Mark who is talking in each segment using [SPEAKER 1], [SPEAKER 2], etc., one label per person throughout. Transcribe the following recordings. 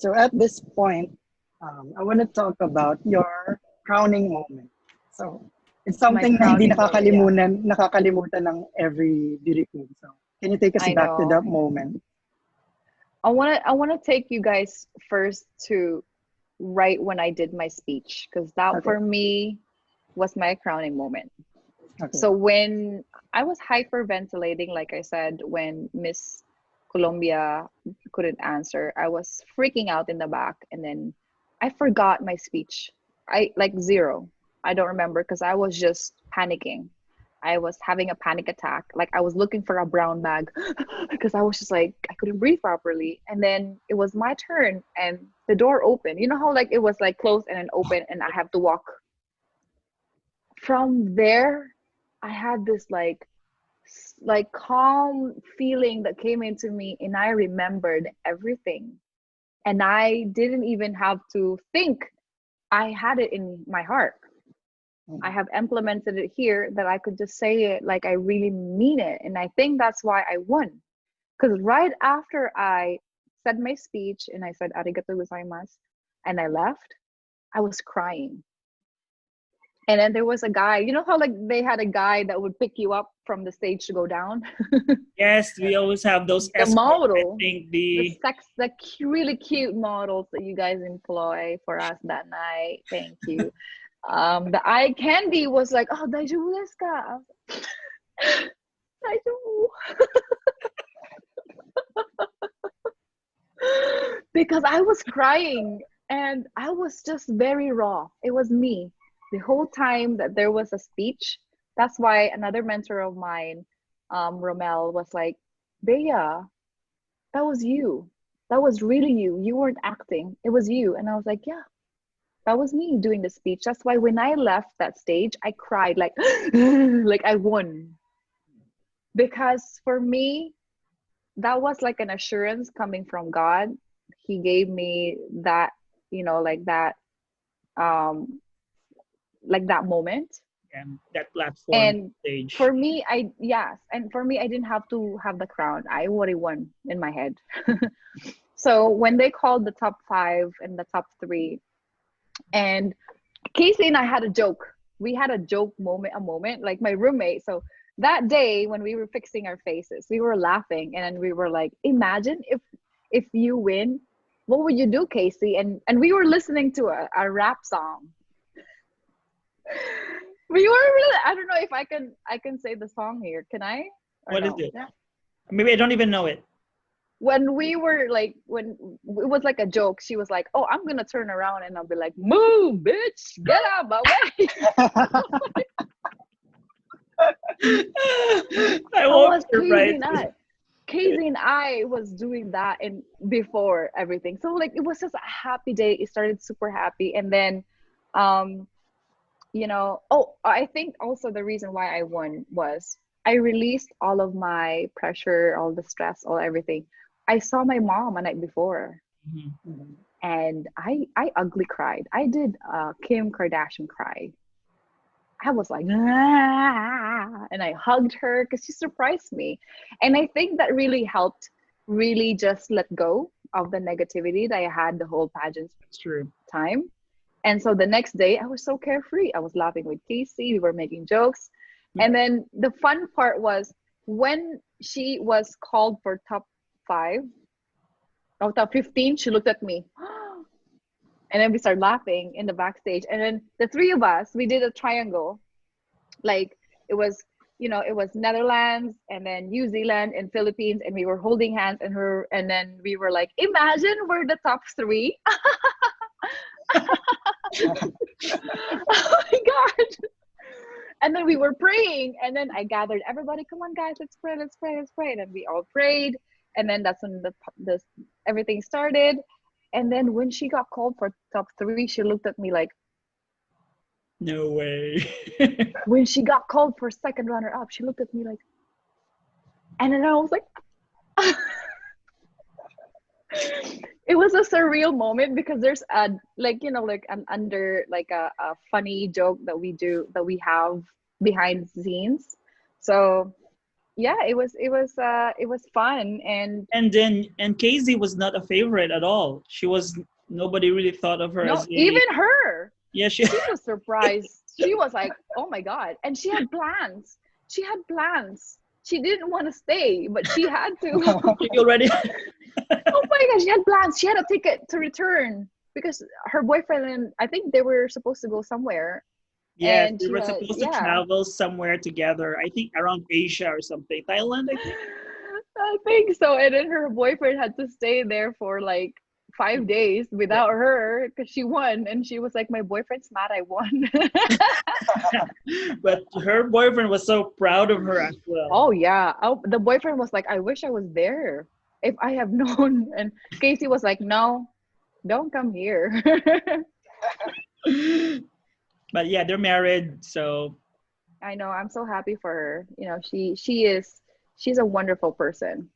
[SPEAKER 1] So at this point, I want to talk about your crowning moment. So it's
[SPEAKER 2] My
[SPEAKER 1] something na hindi
[SPEAKER 2] crowning moment, yeah.
[SPEAKER 1] nakakalimutan ng every beauty queen. So can you take us
[SPEAKER 2] I
[SPEAKER 1] back to
[SPEAKER 2] know.
[SPEAKER 1] that moment?
[SPEAKER 2] I wanna take you guys first to right when I did my speech, because that
[SPEAKER 1] Okay.
[SPEAKER 2] for me was my crowning moment.
[SPEAKER 1] Okay.
[SPEAKER 2] So when I was hyperventilating, like I said, when Miss Colombia couldn't answer, I was freaking out in the back, and then I forgot my speech. I like zero. I don't remember because I was just panicking. I was having a panic attack. Like I was looking for a brown bag because I was just like I couldn't breathe properly. And then it was my turn and the door opened. You know how like it was like closed and then open and I have to walk. From there, I had this like calm feeling that came into me and I remembered everything. And I didn't even have to think. I had it in my heart. I have implemented it here that I could just say it like I really mean it. And I think that's why I won. Because right after I said my speech and I said arigato gozaimasu and I left, I was crying. And then there was a guy, you know how like they had a guy that would pick you up from the stage to go down?
[SPEAKER 3] Yes, we always have those
[SPEAKER 2] The
[SPEAKER 3] escorts. I
[SPEAKER 2] model,
[SPEAKER 3] think
[SPEAKER 2] really cute models that you guys employ for us that night. Thank you. The eye candy was like, oh, daijoubu desu ka? Daijoubu. Because I was crying and I was just very raw. It was me. The whole time that there was a speech, that's why another mentor of mine, Romel, was like, Bea, that was you. That was really you. You weren't acting. It was you. And I was like, yeah, that was me doing the speech. That's why when I left that stage, I cried like, like I won. Because for me, that was like an assurance coming from God. He gave me that, um, like that moment.
[SPEAKER 3] that platform
[SPEAKER 2] And
[SPEAKER 3] stage.
[SPEAKER 2] for me, I didn't have to have the crown. I already won in my head. So when they called the top five and the top three, and Casey and I had a joke. We had a joke moment, like my roommate. So that day when we were fixing our faces, we were laughing and then we were like, imagine if you win, what would you do, Casey? And we were listening to a rap song. We were really, I don't know if I can say the song here. Can I? Or
[SPEAKER 3] What is
[SPEAKER 2] no?
[SPEAKER 3] it? Maybe I don't even know it.
[SPEAKER 2] When we were like, when it was like a joke, she was like, oh, I'm gonna turn around and I'll be like, move, bitch, get out of my way.
[SPEAKER 3] I
[SPEAKER 2] Oh,
[SPEAKER 3] won't
[SPEAKER 2] was
[SPEAKER 3] surprise you.
[SPEAKER 2] Casey and I was doing that in before everything. So like it was just a happy day. It started super happy. And then um, I think also the reason why I won was I released all of my pressure, all the stress, all everything. I saw my mom a night before
[SPEAKER 3] Mhm.
[SPEAKER 2] and I ugly cried. I did Kim Kardashian cry. I was like, ah, and I hugged her because she surprised me. And I think that really helped really just let go of the negativity that I had the whole pageant
[SPEAKER 3] That's true.
[SPEAKER 2] time. And so the next day, I was so carefree. I was laughing with Casey. We were making jokes. And then the fun part was when she was called for top five, or top 15, she looked at me. And then we started laughing in the backstage. And then the three of us, we did a triangle. Like it was, it was Netherlands and then New Zealand and Philippines. And we were holding hands and then we were like, imagine we're the top three. Oh my God. And then we were praying. And then I gathered everybody, come on, guys, let's pray, let's pray, let's pray. And then we all prayed. And then that's when the everything started. And then when she got called for top three, she looked at me like,
[SPEAKER 3] No way.
[SPEAKER 2] when she got called for second runner up, she looked at me like, and then I was like, it was a surreal moment because there's a like like an under like a funny joke that we have behind the scenes. So yeah, it was fun. And
[SPEAKER 3] And Casey was not a favorite at all. She was nobody really thought of her
[SPEAKER 2] no,
[SPEAKER 3] as a
[SPEAKER 2] even her,
[SPEAKER 3] yeah.
[SPEAKER 2] she was surprised. She was like, oh my God. And she had plans. She had plans. She didn't want to stay, but she had to.
[SPEAKER 3] She already
[SPEAKER 2] Oh my God, she had plans. She had a ticket to return because her boyfriend and I think they were supposed to go somewhere.
[SPEAKER 3] yes,
[SPEAKER 2] And
[SPEAKER 3] we
[SPEAKER 2] she
[SPEAKER 3] were
[SPEAKER 2] had,
[SPEAKER 3] supposed to
[SPEAKER 2] yeah.
[SPEAKER 3] travel somewhere together. I think around Asia or something, Thailand. I think.
[SPEAKER 2] I think so. And then her boyfriend had to stay there for like 5 days
[SPEAKER 3] Yeah.
[SPEAKER 2] without her because she won. And she was like, my boyfriend's mad I won.
[SPEAKER 3] But her boyfriend was so proud of her as well.
[SPEAKER 2] Oh yeah. Oh, the boyfriend was like, I wish I was there if I have known. And Casey was like, no, don't come here.
[SPEAKER 3] But yeah, they're married, so
[SPEAKER 2] I know. I'm so happy for her. She's a wonderful person.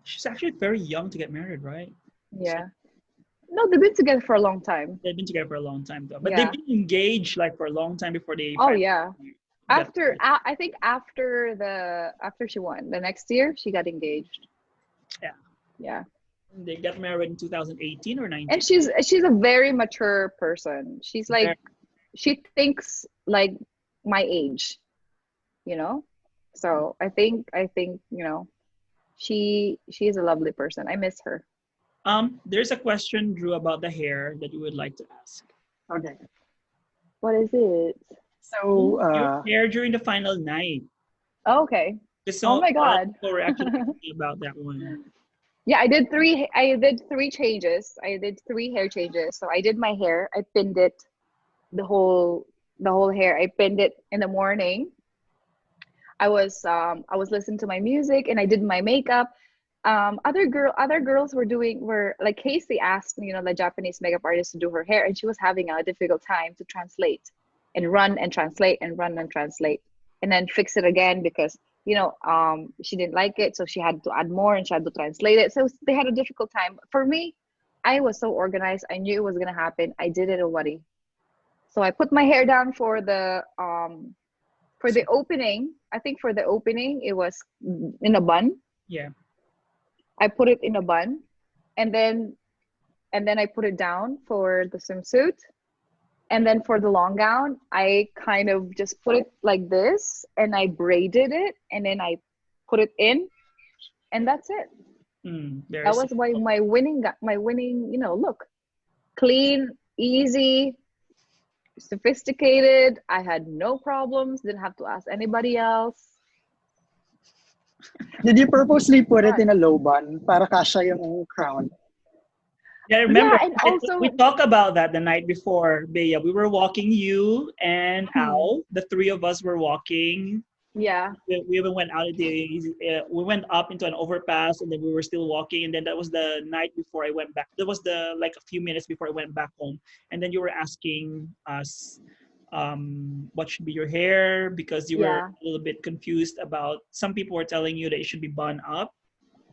[SPEAKER 3] she's actually very young to get married, right?
[SPEAKER 2] Yeah. No, they've been together for a long time.
[SPEAKER 3] They've been together for a long time though, but they've
[SPEAKER 2] Yeah.
[SPEAKER 3] been engaged like for a long time before they
[SPEAKER 2] Oh
[SPEAKER 3] finally
[SPEAKER 2] yeah.
[SPEAKER 3] got married.
[SPEAKER 2] I think after she won the next year she got engaged.
[SPEAKER 3] Yeah,
[SPEAKER 2] Yeah.
[SPEAKER 3] they got married in 2018 or 19.
[SPEAKER 2] And she's a very mature person. She's like she thinks like my age, you know? So I think, she is a lovely person. I miss her.
[SPEAKER 3] There's a question, Drew, about the hair that you would like to ask.
[SPEAKER 1] Okay.
[SPEAKER 2] What is it?
[SPEAKER 1] So,
[SPEAKER 3] Your hair during the final night.
[SPEAKER 2] Oh, okay.
[SPEAKER 3] Just
[SPEAKER 2] Oh
[SPEAKER 3] so
[SPEAKER 2] my
[SPEAKER 3] a lot of
[SPEAKER 2] God.
[SPEAKER 3] people were actually asking about that one.
[SPEAKER 2] Yeah, I did three changes. I did three hair changes. So I did my hair. I pinned it the whole hair. I pinned it in the morning. I was listening to my music and I did my makeup. Other girls were like Casey asked, the Japanese makeup artist to do her hair, and she was having a difficult time to translate and run and translate and run and translate and then fix it again because she didn't like it, so she had to add more and she had to translate it. So they had a difficult time. For me, I was so organized. I knew it was gonna happen. I did it already. So I put my hair down for the opening. I think for the opening it was in a bun.
[SPEAKER 3] Yeah.
[SPEAKER 2] I put it in a bun, and then I put it down for the swimsuit. And then for the long gown, I kind of just put it like this and I braided it and then I put it in, and that's it.
[SPEAKER 3] Very
[SPEAKER 2] That was
[SPEAKER 3] simple.
[SPEAKER 2] my winning look. Clean, easy, sophisticated. I had no problems, didn't have to ask anybody else.
[SPEAKER 1] did you purposely put it
[SPEAKER 2] What?
[SPEAKER 1] in a low bun para kasha yung crown?
[SPEAKER 3] Yeah, I
[SPEAKER 2] Yeah,
[SPEAKER 3] remember
[SPEAKER 2] and
[SPEAKER 3] we
[SPEAKER 2] also,
[SPEAKER 3] talked about that the night before, Bea. We were walking, you and
[SPEAKER 2] mhm,
[SPEAKER 3] Al. The three of us were walking.
[SPEAKER 2] yeah,
[SPEAKER 3] We even went out of we went up into an overpass, and then we were still walking. And then that was the night before I went back. That was the like a few minutes before I went back home. And then you were asking us, what should be your hair because you were
[SPEAKER 2] yeah,
[SPEAKER 3] a little bit confused about. Some people were telling you that it should be bun up,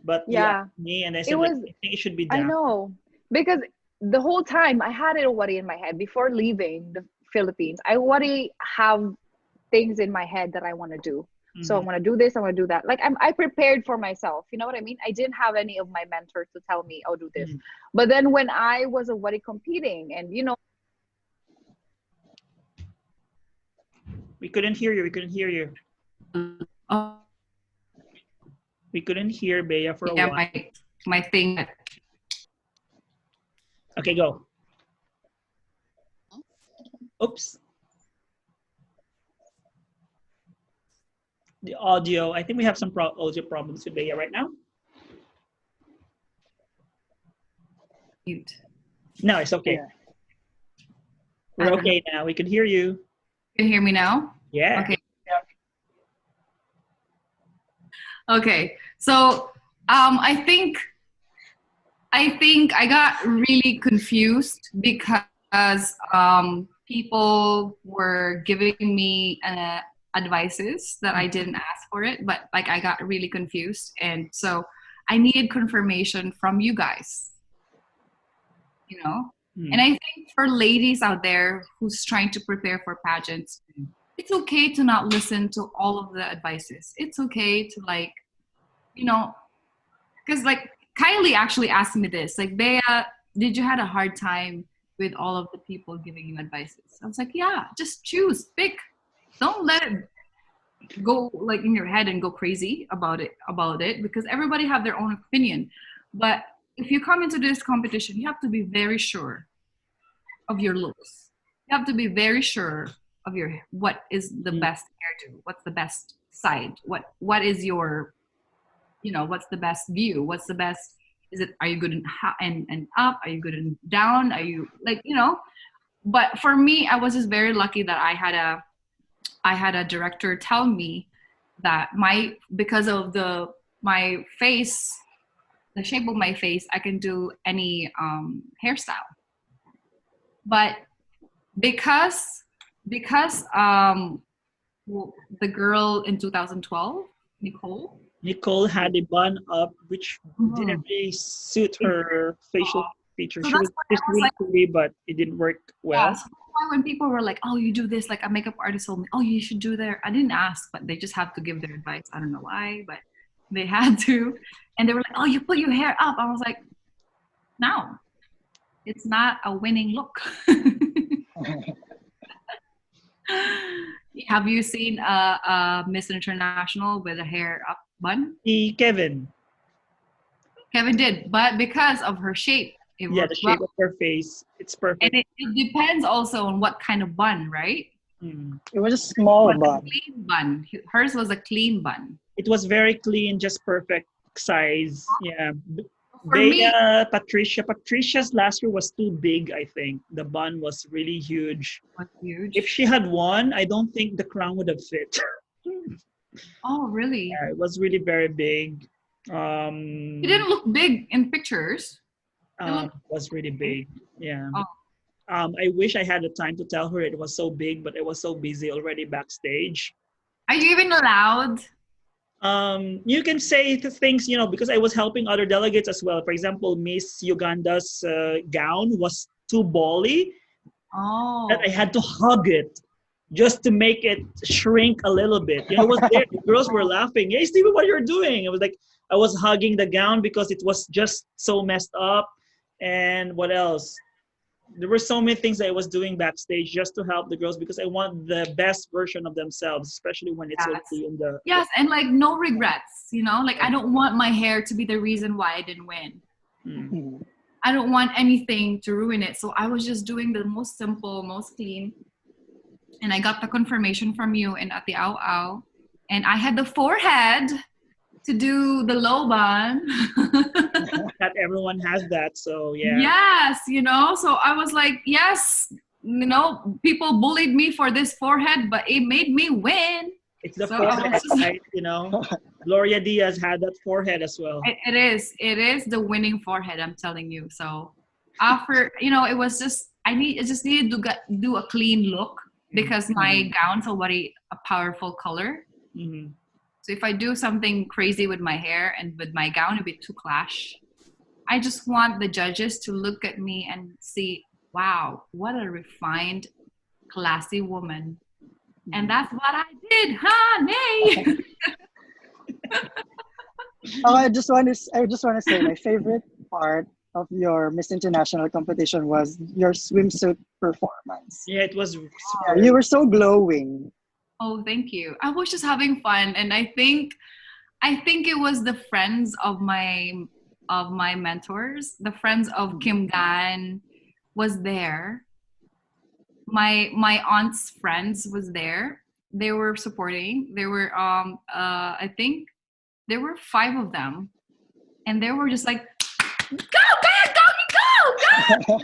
[SPEAKER 3] but you
[SPEAKER 2] yeah.
[SPEAKER 3] asked me, and I
[SPEAKER 2] It
[SPEAKER 3] said like
[SPEAKER 2] was
[SPEAKER 3] I think it should be
[SPEAKER 2] I
[SPEAKER 3] down.
[SPEAKER 2] know, because the whole time I had it already in my head before leaving the Philippines. I already have things in my head that I want to do. So I
[SPEAKER 3] Mhm.
[SPEAKER 2] want to do this, I want to do that. Like I prepared for myself. You know what I mean? I didn't have any of my mentors to tell me, "Oh, do this."
[SPEAKER 3] Mhm.
[SPEAKER 2] But then when I was already competing, and
[SPEAKER 3] We couldn't hear you. We couldn't hear you.
[SPEAKER 4] Oh,
[SPEAKER 3] We couldn't hear Bea for a
[SPEAKER 4] yeah,
[SPEAKER 3] while.
[SPEAKER 4] my thing.
[SPEAKER 3] Okay, go. Oops. The audio. I think we have some audio problems with Bea right now.
[SPEAKER 4] Mute.
[SPEAKER 3] No, it's okay.
[SPEAKER 1] Yeah.
[SPEAKER 3] We're
[SPEAKER 4] I don't
[SPEAKER 3] okay now. We can hear you.
[SPEAKER 4] You can hear me now?
[SPEAKER 3] Yeah.
[SPEAKER 4] Okay. Okay. So I think I got really confused because people were giving me advices that I didn't ask for it, but like I got really confused, and so I needed confirmation from you guys. You know,
[SPEAKER 3] Mm.
[SPEAKER 4] and I think for ladies out there who's trying to prepare for pageants, it's okay to not listen to all of the advices. It's okay to like, you know, because like Kylie actually asked me this, like, Bea, did you had a hard time with all of the people giving you advices? I was like, yeah, just choose, pick. Don't let it go like in your head and go crazy about it because everybody have their own opinion. But if you come into this competition, you have to be very sure of your looks. You have to be very sure of your what is the best hairdo, what's the best side, what is your, you know, what's the best view, what's the best, is it, are you good in and up, are you good in down, are you like, you know. But for me, I was just very lucky that I had a director tell me that because of my face, the shape of my face, I can do any hairstyle. But because the girl in 2012,
[SPEAKER 3] Nicole had a bun up, which didn't really suit her facial features.
[SPEAKER 4] So
[SPEAKER 3] She was just really pretty, but it didn't work well.
[SPEAKER 4] Yeah, so that's why when people were like, "Oh, you do this," like a makeup artist told me, "Oh, you should do there." I didn't ask, but they just have to give their advice. I don't know why, but they had to. And they were like, "Oh, you put your hair up." I was like, "No, it's not a winning look." Have you seen Miss International with a hair up bun?
[SPEAKER 3] Kevin
[SPEAKER 4] did, but because of her shape, it
[SPEAKER 3] the shape of her face, it's perfect.
[SPEAKER 4] And it depends also on what kind of bun, right?
[SPEAKER 1] It was a small bun.
[SPEAKER 4] Clean bun. Hers was a clean bun.
[SPEAKER 3] It was very clean, just perfect size. Yeah.
[SPEAKER 4] For
[SPEAKER 3] Patricia's last year was too big, I think. The bun was really huge.
[SPEAKER 4] Huge.
[SPEAKER 3] If she had won, I don't think the crown would have fit.
[SPEAKER 4] Oh, really?
[SPEAKER 3] Yeah, it was really very big.
[SPEAKER 4] It didn't look big in pictures.
[SPEAKER 3] It was really big. Yeah.
[SPEAKER 4] Oh.
[SPEAKER 3] I wish I had the time to tell her it was so big, but I was so busy already backstage.
[SPEAKER 4] Are you even allowed?
[SPEAKER 3] You can say the things, you know, because I was helping other delegates as well. For example, Miss Uganda's gown was too bally.
[SPEAKER 4] Oh.
[SPEAKER 3] That I had to hug it just to make it shrink a little bit. You know, I was there. The girls were laughing. Hey, Steven, what you're doing? I was like, I was hugging the gown because it was just so messed up. And what else? There were so many things that I was doing backstage just to help the girls because I want the best version of themselves, especially when it's already in the...
[SPEAKER 4] Yes, and like no regrets, you know? Like I don't want my hair to be the reason why I didn't win. I don't want anything to ruin it. So I was just doing the most simple, most clean. And I got the confirmation from you and at the Ow Ow. And I had the forehead to do the low bun.
[SPEAKER 3] Not everyone has that, so yeah.
[SPEAKER 4] Yes, you know, so I was like, yes, you know, people bullied me for this forehead, but it made me win.
[SPEAKER 3] It's the forehead, right? You know, Gloria Diaz had that forehead as well.
[SPEAKER 4] It is the winning forehead, I'm telling you. So after, you know, it was just, I just needed to do a clean look because my gown's already a powerful color. So if I do something crazy with my hair and with my gown, it'd be too clash. I just want the judges to look at me and see, wow, what a refined, classy woman. And that's what I did, honey.
[SPEAKER 1] I just want to say my favorite part of your Miss International competition was your swimsuit performance.
[SPEAKER 3] Yeah, it was.
[SPEAKER 1] You were so glowing.
[SPEAKER 4] Oh, thank you. I was just having fun, and I think it was the friends of my mentors, the friends of Kim Gan was there. My aunt's friends was there. They were supporting. There were I think there were 5 of them, and they were just like, go, go.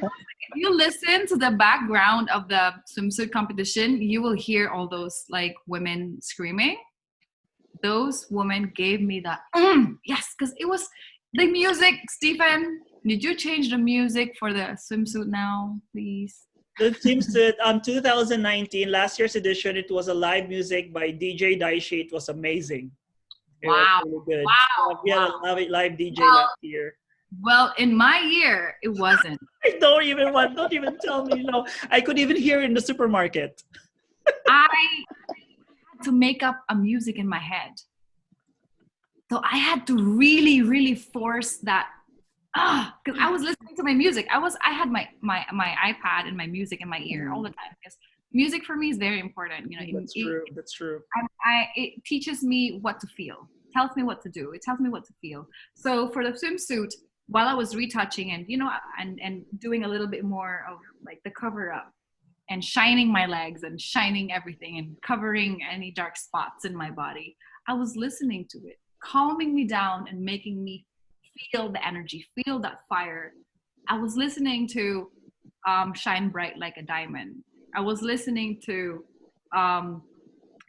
[SPEAKER 4] If you listen to the background of the swimsuit competition, you will hear all those like women screaming. Those women gave me that yes, because it was the music. Stephen, did you change the music for the swimsuit now, please?
[SPEAKER 3] The swimsuit 2019, last year's edition, it was a live music by DJ Daishi. It was amazing. It
[SPEAKER 4] wow.
[SPEAKER 3] was really good.
[SPEAKER 4] Wow.
[SPEAKER 3] We had a live DJ last year.
[SPEAKER 4] Well, in my year, it wasn't.
[SPEAKER 3] Don't even tell me, you know, I could even hear it in the supermarket.
[SPEAKER 4] I had to make up a music in my head. So I had to really, really force that. Because I was listening to my music. I had my iPad and my music in my ear all the time. Because music for me is very important. You know,
[SPEAKER 3] That's true.
[SPEAKER 4] It teaches me what to feel. Tells me what to do. It tells me what to feel. So for the swimsuit, while I was retouching and and doing a little bit more of like the cover up and shining my legs and shining everything and covering any dark spots in my body, I was listening to it, calming me down and making me feel the energy, feel that fire. I was listening to Shine Bright Like a Diamond. I was listening to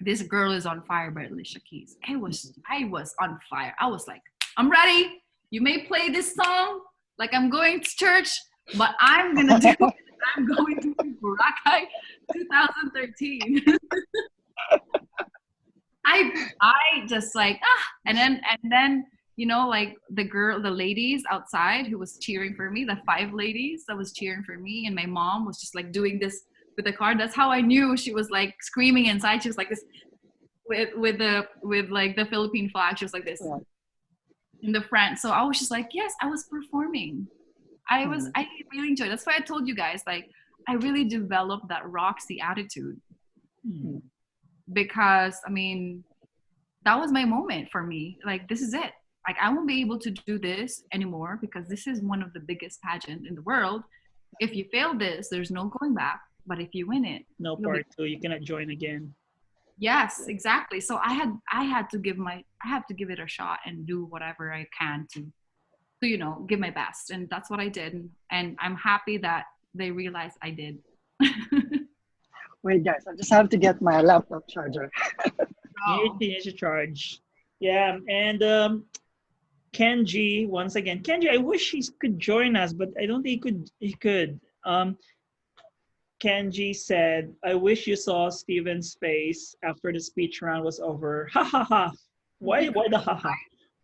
[SPEAKER 4] This Girl Is on Fire by Alicia Keys. I was on fire. I was like, I'm ready. You may play this song like I'm going to church, but I'm gonna do it. I'm going to Boracay 2013. I just like and then like the ladies outside who was cheering for me, the 5 ladies that was cheering for me, and my mom was just like doing this with the card. That's how I knew she was like screaming inside. She was like this with like the Philippine flag. She was like this in the front. So I was just like, yes, I was performing. I really enjoyed it. That's why I told you guys, like, I really developed that Roxy attitude. Because I mean, that was my moment for me. Like, this is it. Like, I won't be able to do this anymore because this is one of the biggest pageant in the world. If you fail this, there's no going back. But if you win it,
[SPEAKER 3] no part 2, you cannot join again.
[SPEAKER 4] Yes, exactly. So I had to give it a shot and do whatever I can to give my best. And that's what I did. And I'm happy that they realized I did.
[SPEAKER 1] Wait, guys, I just have to get my laptop charger.
[SPEAKER 3] You need to charge. Yeah, and Kenji, once again. Kenji, I wish he could join us, but I don't think he could. Kenji said, I wish you saw Steven's face after the speech round was over. Ha ha ha. Why the ha ha?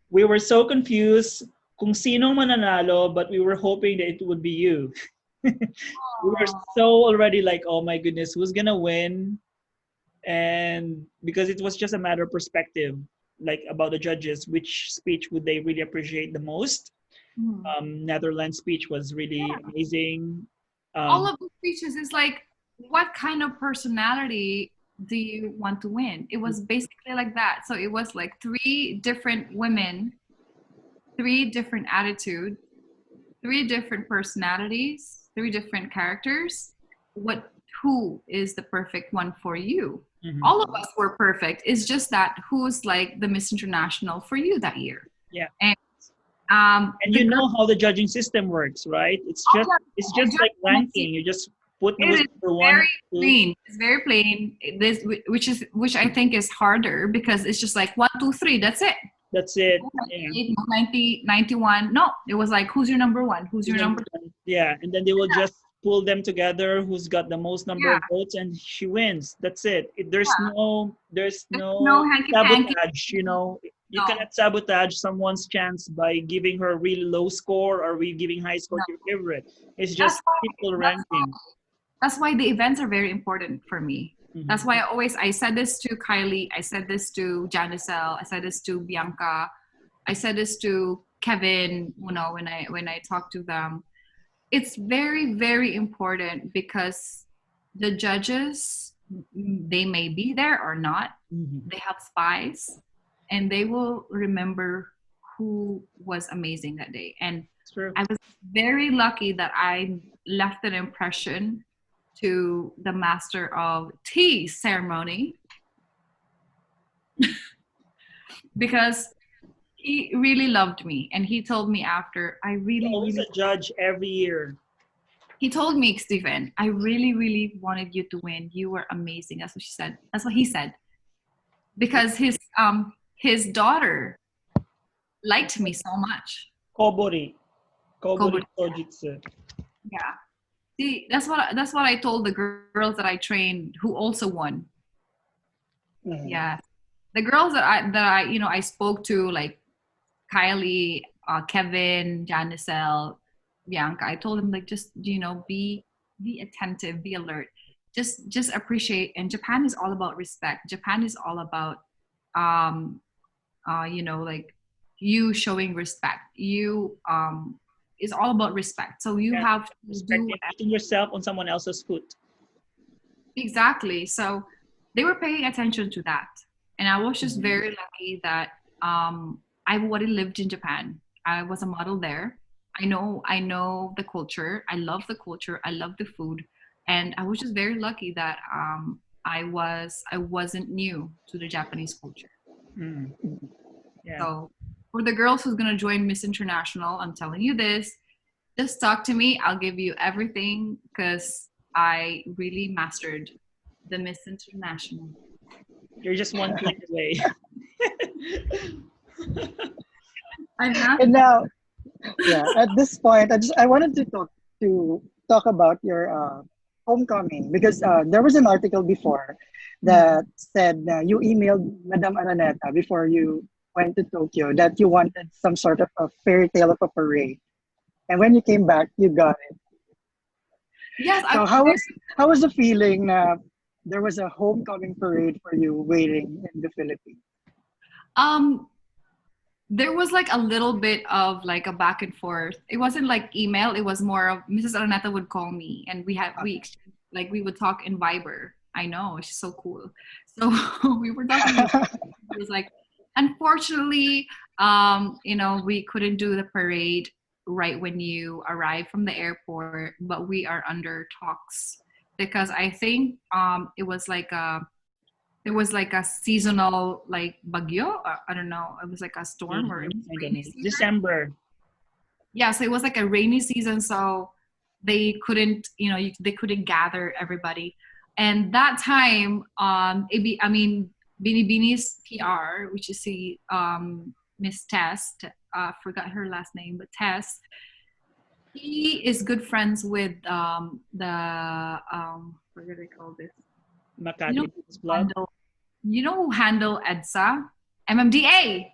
[SPEAKER 3] We were so confused kung sino mananalo, but we were hoping that it would be you. We were so already like, oh my goodness, who's gonna win? And because it was just a matter of perspective, like about the judges, which speech would they really appreciate the most? Netherlands speech was really amazing.
[SPEAKER 4] All of the speeches is like, what kind of personality do you want to win? It was basically like that. So it was like 3 different women, 3 different attitudes, 3 different personalities, 3 different characters. Who is the perfect one for you? All of us were perfect. It's just that who's like the Miss International for you that year.
[SPEAKER 3] Yeah.
[SPEAKER 4] And
[SPEAKER 3] you know how the judging system works, right? It's just like ranking. You just put number 1.
[SPEAKER 4] It's very plain. Which I think is harder because it's just like 1, 2, 3. That's it.
[SPEAKER 3] That's it.
[SPEAKER 4] 90, 91. No, it was like, who's your number 1? Who's your number 2?
[SPEAKER 3] Yeah, and then they will just pull them together. Who's got the most number of votes, and she wins. That's it. There's no sabotage. You cannot sabotage someone's chance by giving her a really low score or giving high score to your favorite. It's just people ranking.
[SPEAKER 4] That's why the events are very important for me. That's why I said this to Kylie, I said this to Janicel, I said this to Bianca, I said this to Kevin, when I talk to them. It's very, very important because the judges, they may be there or not. They have spies, and they will remember who was amazing that day. And I was very lucky that I left an impression to the master of tea ceremony because he really loved me, and he told me after,
[SPEAKER 3] always a judge every year.
[SPEAKER 4] He told me, Stephen, I really, really wanted you to win. You were amazing. That's what she said. That's what he said. Because his daughter liked me so much.
[SPEAKER 3] Kobori Sojitsu.
[SPEAKER 4] Yeah. See, that's what I told the girls that I trained who also won. Yeah. The girls that I spoke to, like Kylie, Kevin, Janicel, Bianca, I told them, like, just be attentive, be alert. just appreciate. And Japan is all about respect. Japan is all about like you showing respect. You is all about respect. So you have to
[SPEAKER 3] respecting putting yourself on someone else's foot.
[SPEAKER 4] Exactly. So they were paying attention to that. And I was just very lucky that I've already lived in Japan. I was a model there. I know the culture. I love the culture. I love the food. And I was just very lucky that I wasn't new to the Japanese culture.
[SPEAKER 3] Mm. Yeah.
[SPEAKER 4] So for the girls who's gonna join Miss International, I'm telling you this, just talk to me. I'll give you everything because I really mastered the Miss International.
[SPEAKER 3] You're just one click away.
[SPEAKER 1] And now, yeah, at this point, I wanted to talk about your homecoming, because there was an article before that said you emailed Madame Araneta before you went to Tokyo that you wanted some sort of a fairy tale of a parade, and when you came back, you got it.
[SPEAKER 4] Yes.
[SPEAKER 1] So how was the feeling? There was a homecoming parade for you waiting in the Philippines.
[SPEAKER 4] There was like a little bit of like a back and forth. It wasn't like email. It was more of Mrs. Araneta would call me and we would talk in Viber. I know, she's so cool. So we were talking. It was like, unfortunately, we couldn't do the parade right when you arrive from the airport, but we are under talks because I think there was like a seasonal like bagyo. I don't know. It was like a storm or it was rainy season.
[SPEAKER 3] December.
[SPEAKER 4] Yeah, so it was like a rainy season, so they couldn't, they couldn't gather everybody. And that time, Binibini's PR, which is the Miss Tess, forgot her last name, but Tess, he is good friends with what do they call this?
[SPEAKER 3] Makati Blog.
[SPEAKER 4] Who handle EDSA? MMDA.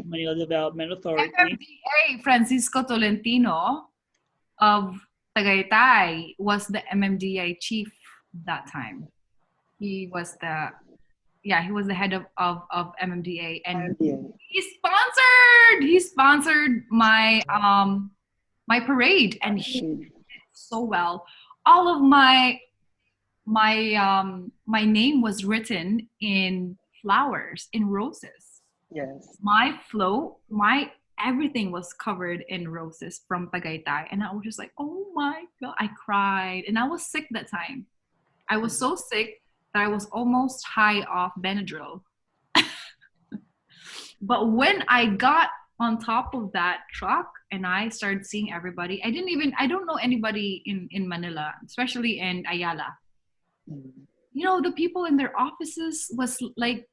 [SPEAKER 3] Manila Development Authority.
[SPEAKER 4] MMDA, Francisco Tolentino of Tagaytay was the MMDA chief that time. He was the head of MMDA, and he sponsored my my parade, and he did so well. All of my name was written in flowers, in roses.
[SPEAKER 1] Yes.
[SPEAKER 4] My float, everything was covered in roses from Tagaytay. And I was just like, oh my God, I cried. And I was sick that time. I was so sick that I was almost high off Benadryl. But when I got on top of that truck and I started seeing everybody, I don't know anybody in Manila, especially in Ayala. The people in their offices was like,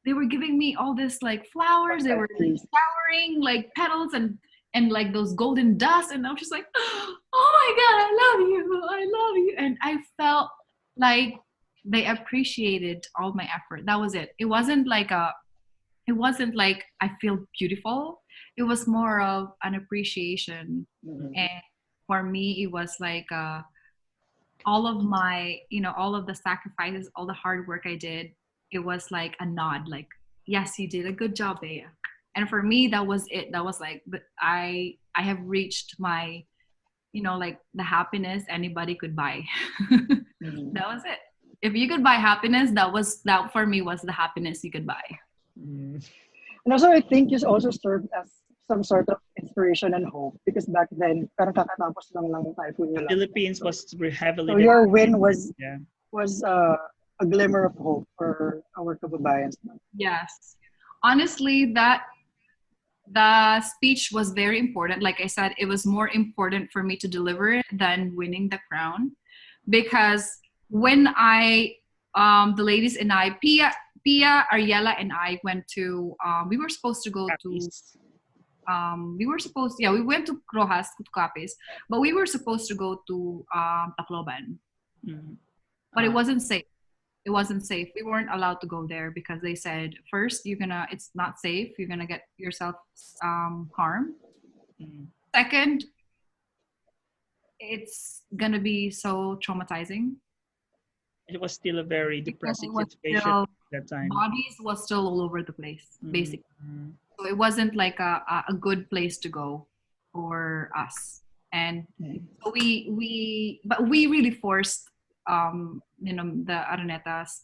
[SPEAKER 4] they were giving me all this like flowers. They were showering like petals and like those golden dust. And I was just like, oh my God, I love you. And I felt like they appreciated all my effort. That was it. It wasn't like I feel beautiful. It was more of an appreciation. And for me, it was like, all of my, all of the sacrifices, all the hard work I did, it was like a nod, like, yes, you did a good job, Bea. And for me, that was it. That was like, I have reached my, like the happiness anybody could buy. That was it. If you could buy happiness, that for me was the happiness you could buy.
[SPEAKER 1] And also, I think you also served as some sort of inspiration and hope, because back then, parang kakatapos lang ng typhoon nyo lang.
[SPEAKER 3] Philippines was heavily.
[SPEAKER 1] So your win was a glimmer of hope for our kababayans.
[SPEAKER 4] Yes, honestly, the speech was very important. Like I said, it was more important for me to deliver it than winning the crown, because when the ladies and I, Pia, Ariela, and I went to, we were supposed to go to. We went to Rojas, to Capiz, but we were supposed to go to Tacloban. But it wasn't safe. It wasn't safe. We weren't allowed to go there because they said, first, it's not safe. You're gonna get yourself harmed. Second, it's gonna be so traumatizing.
[SPEAKER 3] It was still a very
[SPEAKER 4] Because
[SPEAKER 3] depressing
[SPEAKER 4] it was
[SPEAKER 3] situation
[SPEAKER 4] still,
[SPEAKER 3] at that time.
[SPEAKER 4] bodies was still all over the place, basically.
[SPEAKER 3] Mm-hmm.
[SPEAKER 4] So it wasn't like a good place to go for us. And so but we really forced, the Araneta's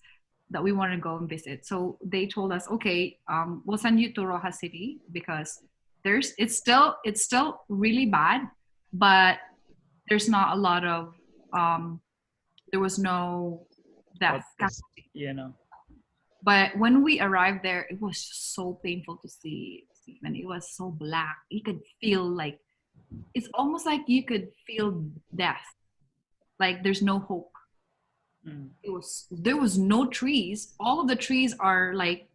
[SPEAKER 4] that we want to go and visit. So they told us, okay, we'll send you to Rojas City because it's still really bad, but there's not a lot of, there was no death.
[SPEAKER 3] You know.
[SPEAKER 4] But when we arrived there, it was just so painful to see, and it was so black. You could feel like, it's almost like you could feel death. Like there's no hope. There was no trees. All of the trees are like,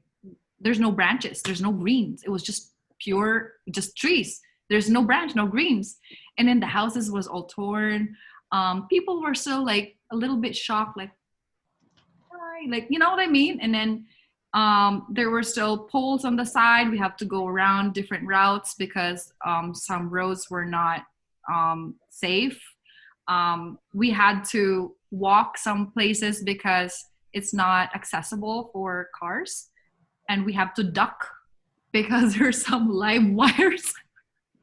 [SPEAKER 4] there's no branches, there's no greens. It was just pure, just trees. There's no branch, no greens. And then the houses was all torn. People were still like a little bit shocked, like, hi, like, you know what I mean? And then there were still poles on the side. We have to go around different routes because some roads were not safe. We had to walk some places because it's not accessible for cars, and we have to duck because there's some live wires.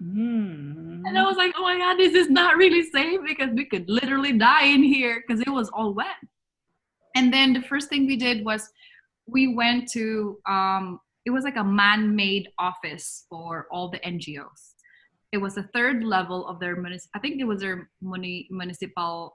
[SPEAKER 4] And I was like, oh my God, this is not really safe because we could literally die in here because it was all wet. And then the first thing we did was we went to, it was like a man-made office for all the NGOs. It was the third level of their, I think it was their municipal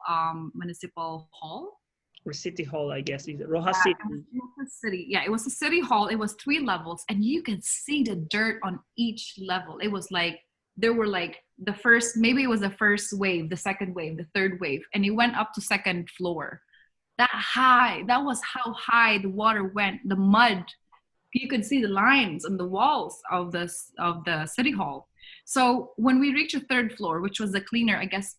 [SPEAKER 4] hall.
[SPEAKER 3] Or city hall, I guess. Is it Rojas City?
[SPEAKER 4] It was a city. Yeah, it was a city hall. It was 3 levels, and you could see the dirt on each level. It was like, there were like the first, maybe it was the first wave, the second wave, the third wave, and it went up to second floor. That was how high the water went. The mud, you could see the lines on the walls of the city hall. So when we reached the third floor, which was the cleaner, I guess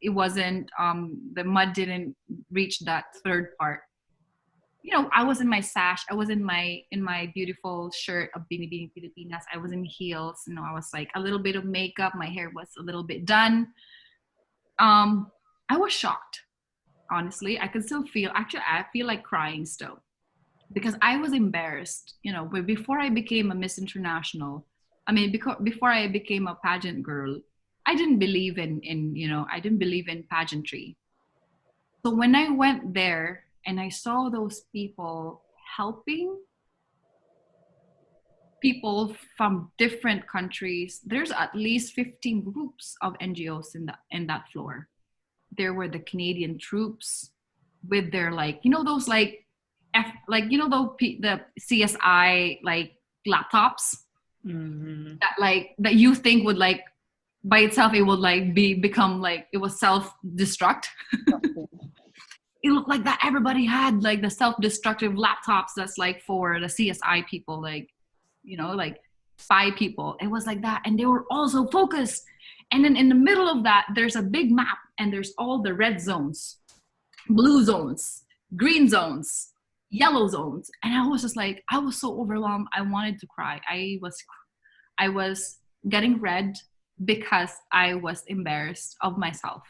[SPEAKER 4] it wasn't, the mud didn't reach that third part. You know, I was in my sash, I was in my beautiful shirt of Bini Pilipinas, I was in heels, you know, I was like a little bit of makeup, my hair was a little bit done. I was shocked. Honestly, I could still feel, actually, I feel like crying still because I was embarrassed, you know, but before I became a Miss International, I mean, before I became a pageant girl, I didn't believe in I didn't believe in pageantry. So when I went there and I saw those people helping people from different countries, there's at least 15 groups of NGOs in that floor. There were the Canadian troops with their, like, you know, those like the CSI like laptops that you think would, like, by itself it would like become like it was self-destruct. It looked like that. Everybody had like the self-destructive laptops that's like for the CSI people, like, you know, like spy people. It was like that, and they were also focused. And then in the middle of that, there's a big map, and there's all the red zones, blue zones, green zones, yellow zones. And I was just like, I was so overwhelmed. I wanted to cry. I was getting red because I was embarrassed of myself.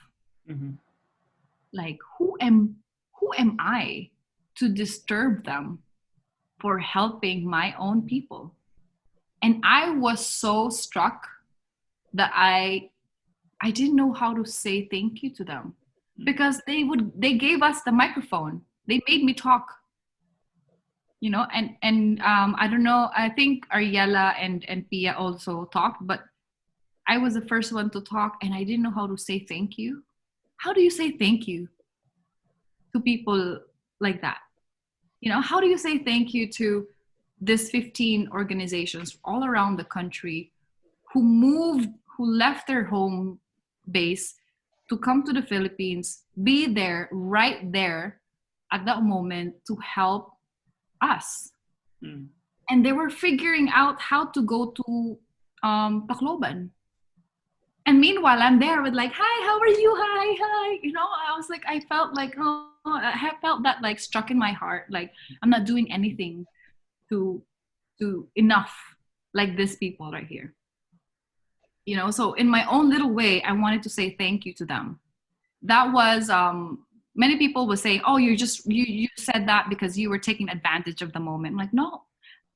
[SPEAKER 4] Like, who am I to disturb them for helping my own people? And I was so struck that I didn't know how to say thank you to them, because they gave us the microphone. They made me talk, you know, and I don't know, I think Ariella and Pia also talked, but I was the first one to talk, and I didn't know how to say thank you. How do you say thank you to people like that? You know, how do you say thank you to these 15 organizations all around the country who left their home base to come to the Philippines, be there, right there at that moment to help us? And they were figuring out how to go to Tacloban. And meanwhile, I'm there with like, hi, how are you? Hi. You know, I was like, I felt like, I felt that like struck in my heart. Like, I'm not doing anything to enough like these people right here. You know, so in my own little way, I wanted to say thank you to them. that was many people were saying, oh, you said that because you were taking advantage of the moment. I'm like, no,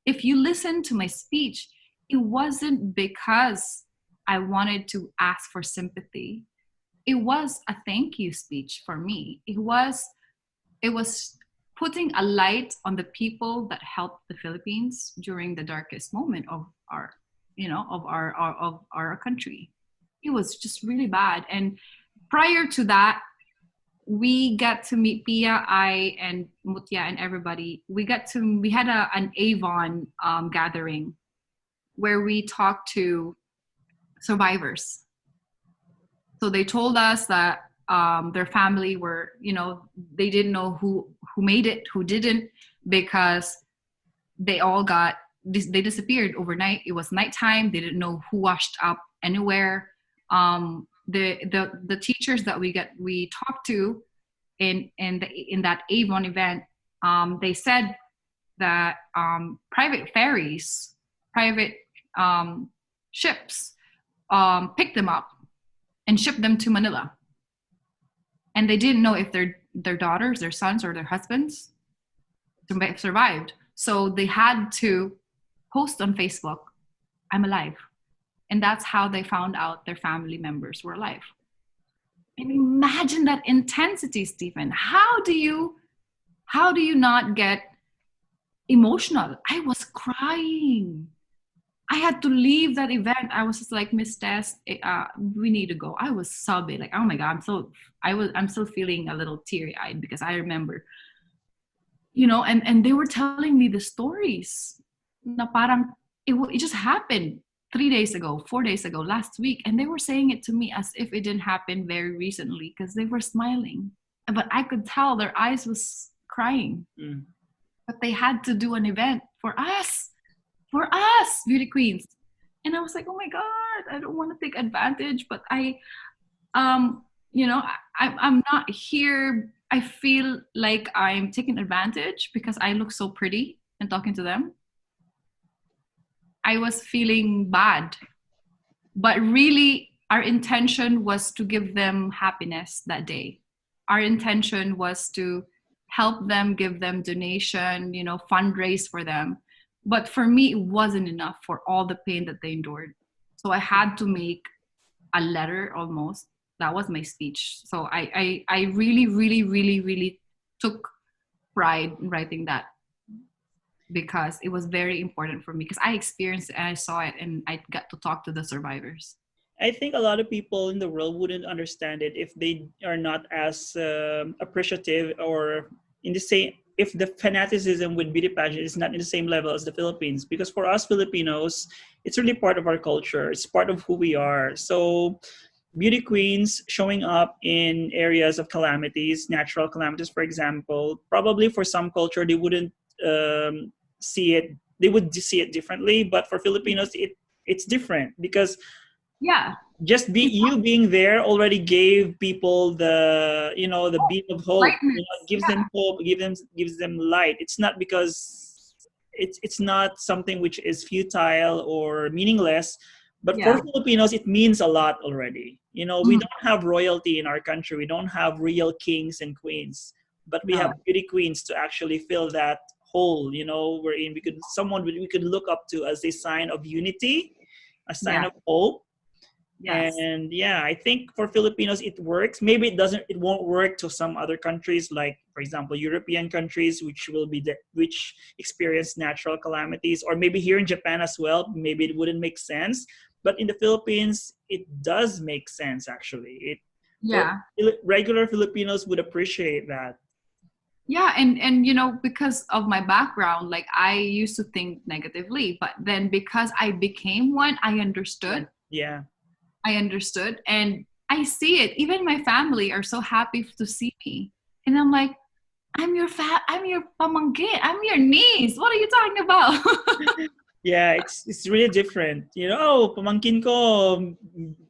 [SPEAKER 4] if you listen to my speech, it wasn't because I wanted to ask for sympathy. It was a thank you speech for me. It was putting a light on the people that helped the Philippines during the darkest moment of our country. It was just really bad. And prior to that, we got to meet Pia, I, and Mutya, and everybody. We had an Avon gathering where we talked to survivors. So they told us that their family were, they didn't know who made it, who didn't, because they disappeared overnight. It was nighttime. They didn't know who washed up anywhere. The teachers that we talked to in that Avon event, they said that private ferries, private ships picked them up and shipped them to Manila. And they didn't know if their daughters, their sons, or their husbands survived. So they had to post on Facebook, I'm alive. And that's how they found out their family members were alive. And imagine that intensity, Stephen. How do you not get emotional? I was crying. I had to leave that event. I was just like, Miss Tess, we need to go. I was sobbing, like, oh my God, I'm still feeling a little teary-eyed because I remember, and they were telling me the stories. Na parang it just happened 3 days ago, 4 days ago, last week, and they were saying it to me as if it didn't happen very recently because they were smiling, but I could tell their eyes was crying. But they had to do an event for us, beauty queens. And I was like, oh my God, I don't want to take advantage, but I'm not here. I feel like I'm taking advantage because I look so pretty and talking to them. I was feeling bad, but really our intention was to give them happiness that day. Our intention was to help them, give them donation, fundraise for them. But for me, it wasn't enough for all the pain that they endured. So I had to make a letter almost. That was my speech. So I really, really, really, really took pride in writing that because it was very important for me because I experienced it and I saw it and I got to talk to the survivors.
[SPEAKER 3] I think a lot of people in the world wouldn't understand it if they are not as appreciative or in the same, if the fanaticism with beauty pageant is not in the same level as the Philippines. Because for us Filipinos, it's really part of our culture. It's part of who we are. So beauty queens showing up in areas of calamities, natural calamities, for example, probably for some culture, they wouldn't see it. They would see it differently. But for Filipinos, it's different because just being there already gave people the beam of hope. Gives them hope, gives them light. It's not because it's not something which is futile or meaningless, but for Filipinos it means a lot already. We don't have royalty in our country. We don't have real kings and queens, but we have beauty queens to actually fill that hole. Wherein we could look up to as a sign of unity, a sign of hope. Yes. And I think for Filipinos it works. Maybe it won't work to some other countries, like for example European countries, which experience natural calamities, or maybe here in Japan as well. Maybe it wouldn't make sense, but in the Philippines it does make sense actually. Regular Filipinos would appreciate that.
[SPEAKER 4] And because of my background, like I used to think negatively, but then because I became one, I understood. I understood and I see it. Even my family are so happy to see me. And I'm like, I'm your pamangkin. I'm your niece. What are you talking about?
[SPEAKER 3] It's really different. Pamangkin ko.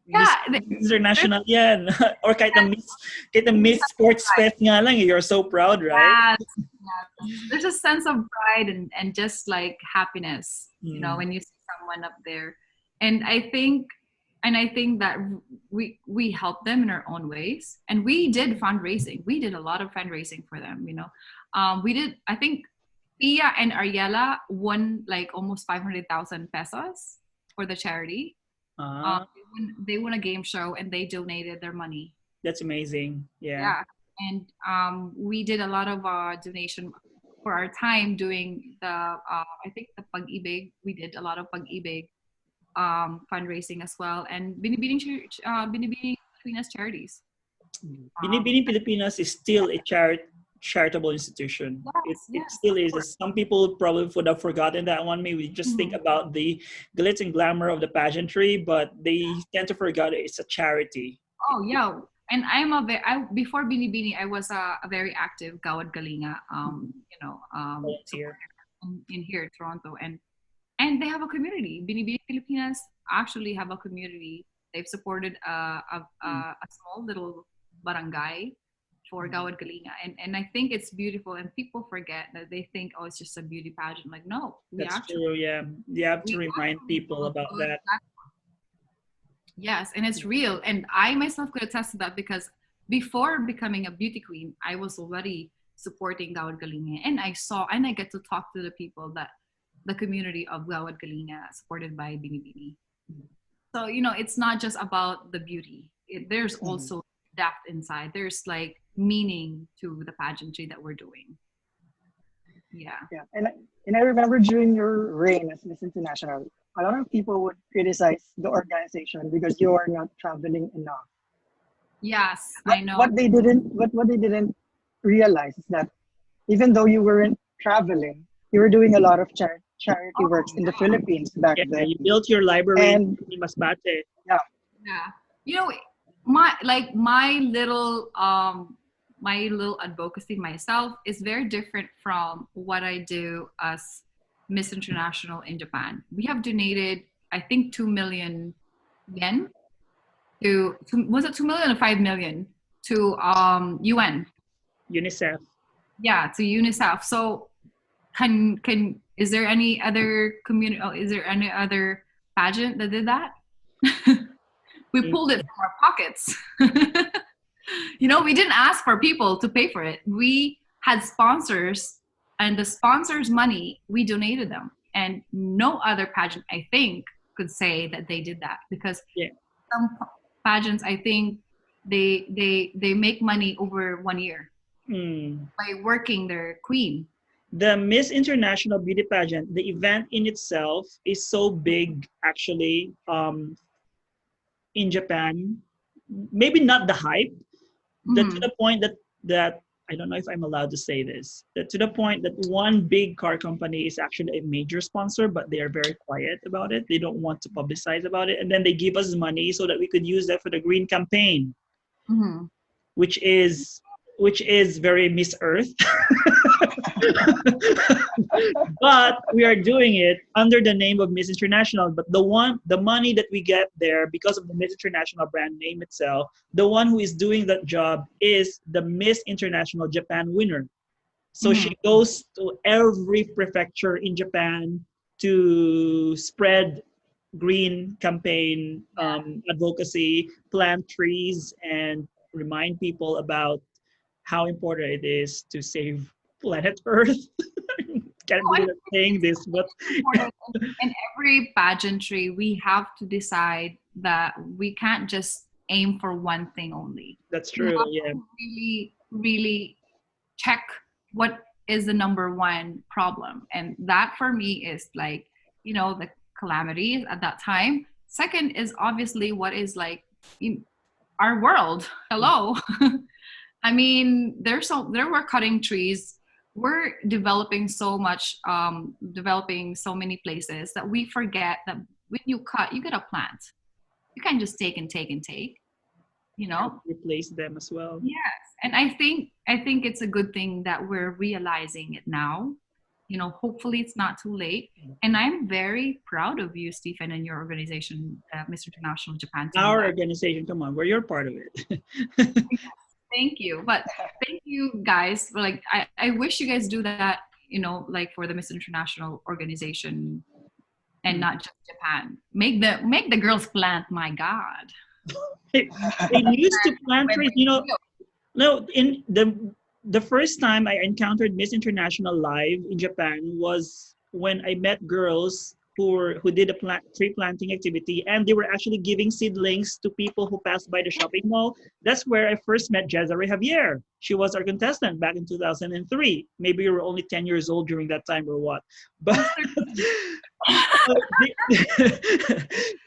[SPEAKER 3] Miss International yan. Or kahit a Miss Sports Fest nga lang, you're so proud, right?
[SPEAKER 4] There's a sense of pride and just like happiness, when you see someone up there. And I think and I think that we help them in our own ways, and we did fundraising. We did a lot of fundraising for them. We did. I think Pia and Ariela won like almost 500,000 pesos for the charity. They won a game show and they donated their money.
[SPEAKER 3] That's amazing.
[SPEAKER 4] Yeah, and we did a lot of donation for our time doing the I think the Pag-ibig. We did a lot of Pag-ibig fundraising as well, and Binibining Pilipinas charities.
[SPEAKER 3] Binibining Pilipinas is still a charitable institution. It still is. Some people probably would have forgotten that one. Maybe just think about the glitz and glamour of the pageantry, but they tend to forget it's a charity.
[SPEAKER 4] Oh yeah, and before Binibini, I was a very active Gawad Galinga, in here, Toronto, and they have a community. Binibini Pilipinas actually have a community. They've supported a small little barangay for Gawad Galinga, and I think it's beautiful. And people forget that they think, oh, it's just a beauty pageant. Like, no,
[SPEAKER 3] that's true. Yeah, you have to remind people about that.
[SPEAKER 4] Yes, and it's real. And I myself could attest to that, because before becoming a beauty queen, I was already supporting Gawad Galinga, and I get to talk to the people, that the community of Gawad Galinga supported by Binibini. So it's not just about the beauty. There's also depth inside. There's like meaning to the pageantry that we're doing. Yeah.
[SPEAKER 1] And I remember during your reign as Miss International, a lot of people would criticize the organization because you are not traveling enough.
[SPEAKER 4] Yes, I know.
[SPEAKER 1] What they didn't realize is that even though you weren't traveling, you were doing a lot of charity works in the Philippines back then.
[SPEAKER 3] You built your library in Masbate.
[SPEAKER 4] Yeah. My little advocacy myself is very different from what I do as Miss International in Japan. We have donated, I think, 2 million yen to was it 2 million or 5 million to UN,
[SPEAKER 3] UNICEF.
[SPEAKER 4] Yeah, to UNICEF. So is there any other community? Is there any other pageant that did that? We pulled it from our pockets. We didn't ask for people to pay for it. We had sponsors, and the sponsors' money, we donated them. And no other pageant, I think, could say that they did that, because some pageants, I think, they make money over 1 year by working their queen.
[SPEAKER 3] The Miss International Beauty Pageant, the event in itself is so big, actually, in Japan. Maybe not the hype, to the point that I don't know if I'm allowed to say this, that to the point that one big car company is actually a major sponsor, but they are very quiet about it. They don't want to publicize about it. And then they give us money so that we could use that for the green campaign, which is very Miss Earth. But we are doing it under the name of Miss International. But the money that we get there, because of the Miss International brand name itself, the one who is doing that job is the Miss International Japan winner. So she goes to every prefecture in Japan to spread green campaign advocacy, plant trees, and remind people about how important it is to save planet Earth. Can't believe I'm saying this, but
[SPEAKER 4] in every pageantry, we have to decide that we can't just aim for one thing only.
[SPEAKER 3] That's true.
[SPEAKER 4] Really, really check what is the number one problem, and that for me is like the calamities at that time. Second is obviously what is like in our world. Hello. I mean, there were cutting trees. We're developing so much, developing so many places that we forget that when you cut, you gotta plant. You can't just take and take and take.
[SPEAKER 3] Replace them as well.
[SPEAKER 4] Yes, and I think it's a good thing that we're realizing it now. Hopefully it's not too late. And I'm very proud of you, Stephen, and your organization, Miss International Japan.
[SPEAKER 3] Our organization, come on, you're part of it.
[SPEAKER 4] Thank you. But thank you guys. Like, I wish you guys do that, like for the Miss International organization and not just Japan. Make the girls plant. My God.
[SPEAKER 3] They used to plant trees, No, in the first time I encountered Miss International live in Japan was when I met girls who did a tree planting activity, and they were actually giving seedlings to people who passed by the shopping mall. That's where I first met Jezare Javier. She was our contestant back in 2003. Maybe you were only 10 years old during that time or what. But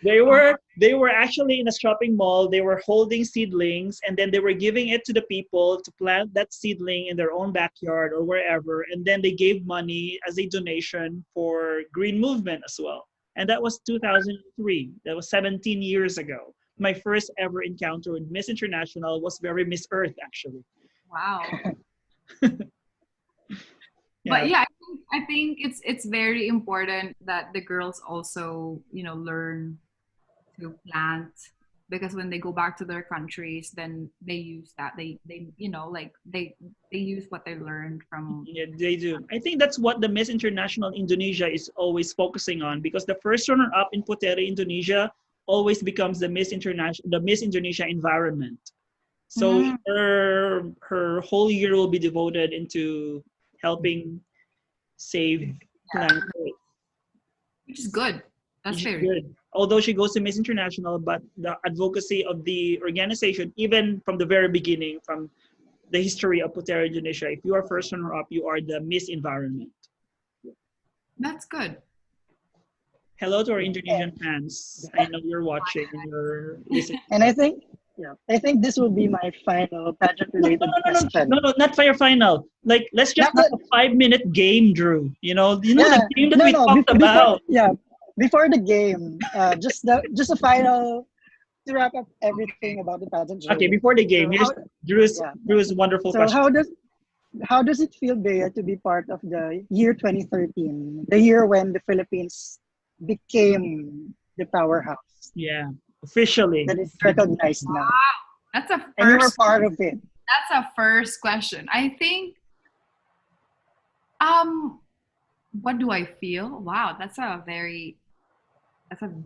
[SPEAKER 3] they were actually in a shopping mall. They were holding seedlings, and then they were giving it to the people to plant that seedling in their own backyard or wherever, and then they gave money as a donation for green movement as well. And that was 2003. That was 17 years ago. My first ever encounter with Miss International was very Miss Earth, actually.
[SPEAKER 4] Wow.
[SPEAKER 3] Yeah.
[SPEAKER 4] But yeah, I think it's very important that the girls also, learn to plant, because when they go back to their countries, then they use that. They use what they learned from.
[SPEAKER 3] Yeah, they do. I think that's what the Miss International Indonesia is always focusing on, because the first runner-up in Puteri Indonesia always becomes the Miss Indonesia environment. So her whole year will be devoted into helping save planet Earth.
[SPEAKER 4] Which is good. That's very
[SPEAKER 3] good. Although she goes to Miss International, but the advocacy of the organization, even from the very beginning, from the history of Putera Indonesia, if you are first runner-up, you are the Miss Environment.
[SPEAKER 4] That's good.
[SPEAKER 3] Hello to our Indonesian fans. I know you're watching and you're listening.
[SPEAKER 1] And I think this will be my final pageant-related question.
[SPEAKER 3] No, not your final. Like, let's just have a 5-minute game, Drew. The game that we talked about.
[SPEAKER 1] Before the game, just a final to wrap up everything about the pageant.
[SPEAKER 3] Okay, before the game, here's Drew's wonderful question.
[SPEAKER 1] How does it feel, Bea, to be part of the year 2013, the year when the Philippines became the powerhouse?
[SPEAKER 3] Yeah, officially.
[SPEAKER 1] That is recognized now.
[SPEAKER 4] Wow, that's a first.
[SPEAKER 1] And you were part of it.
[SPEAKER 4] That's a first question. I think. What do I feel? Wow, that's a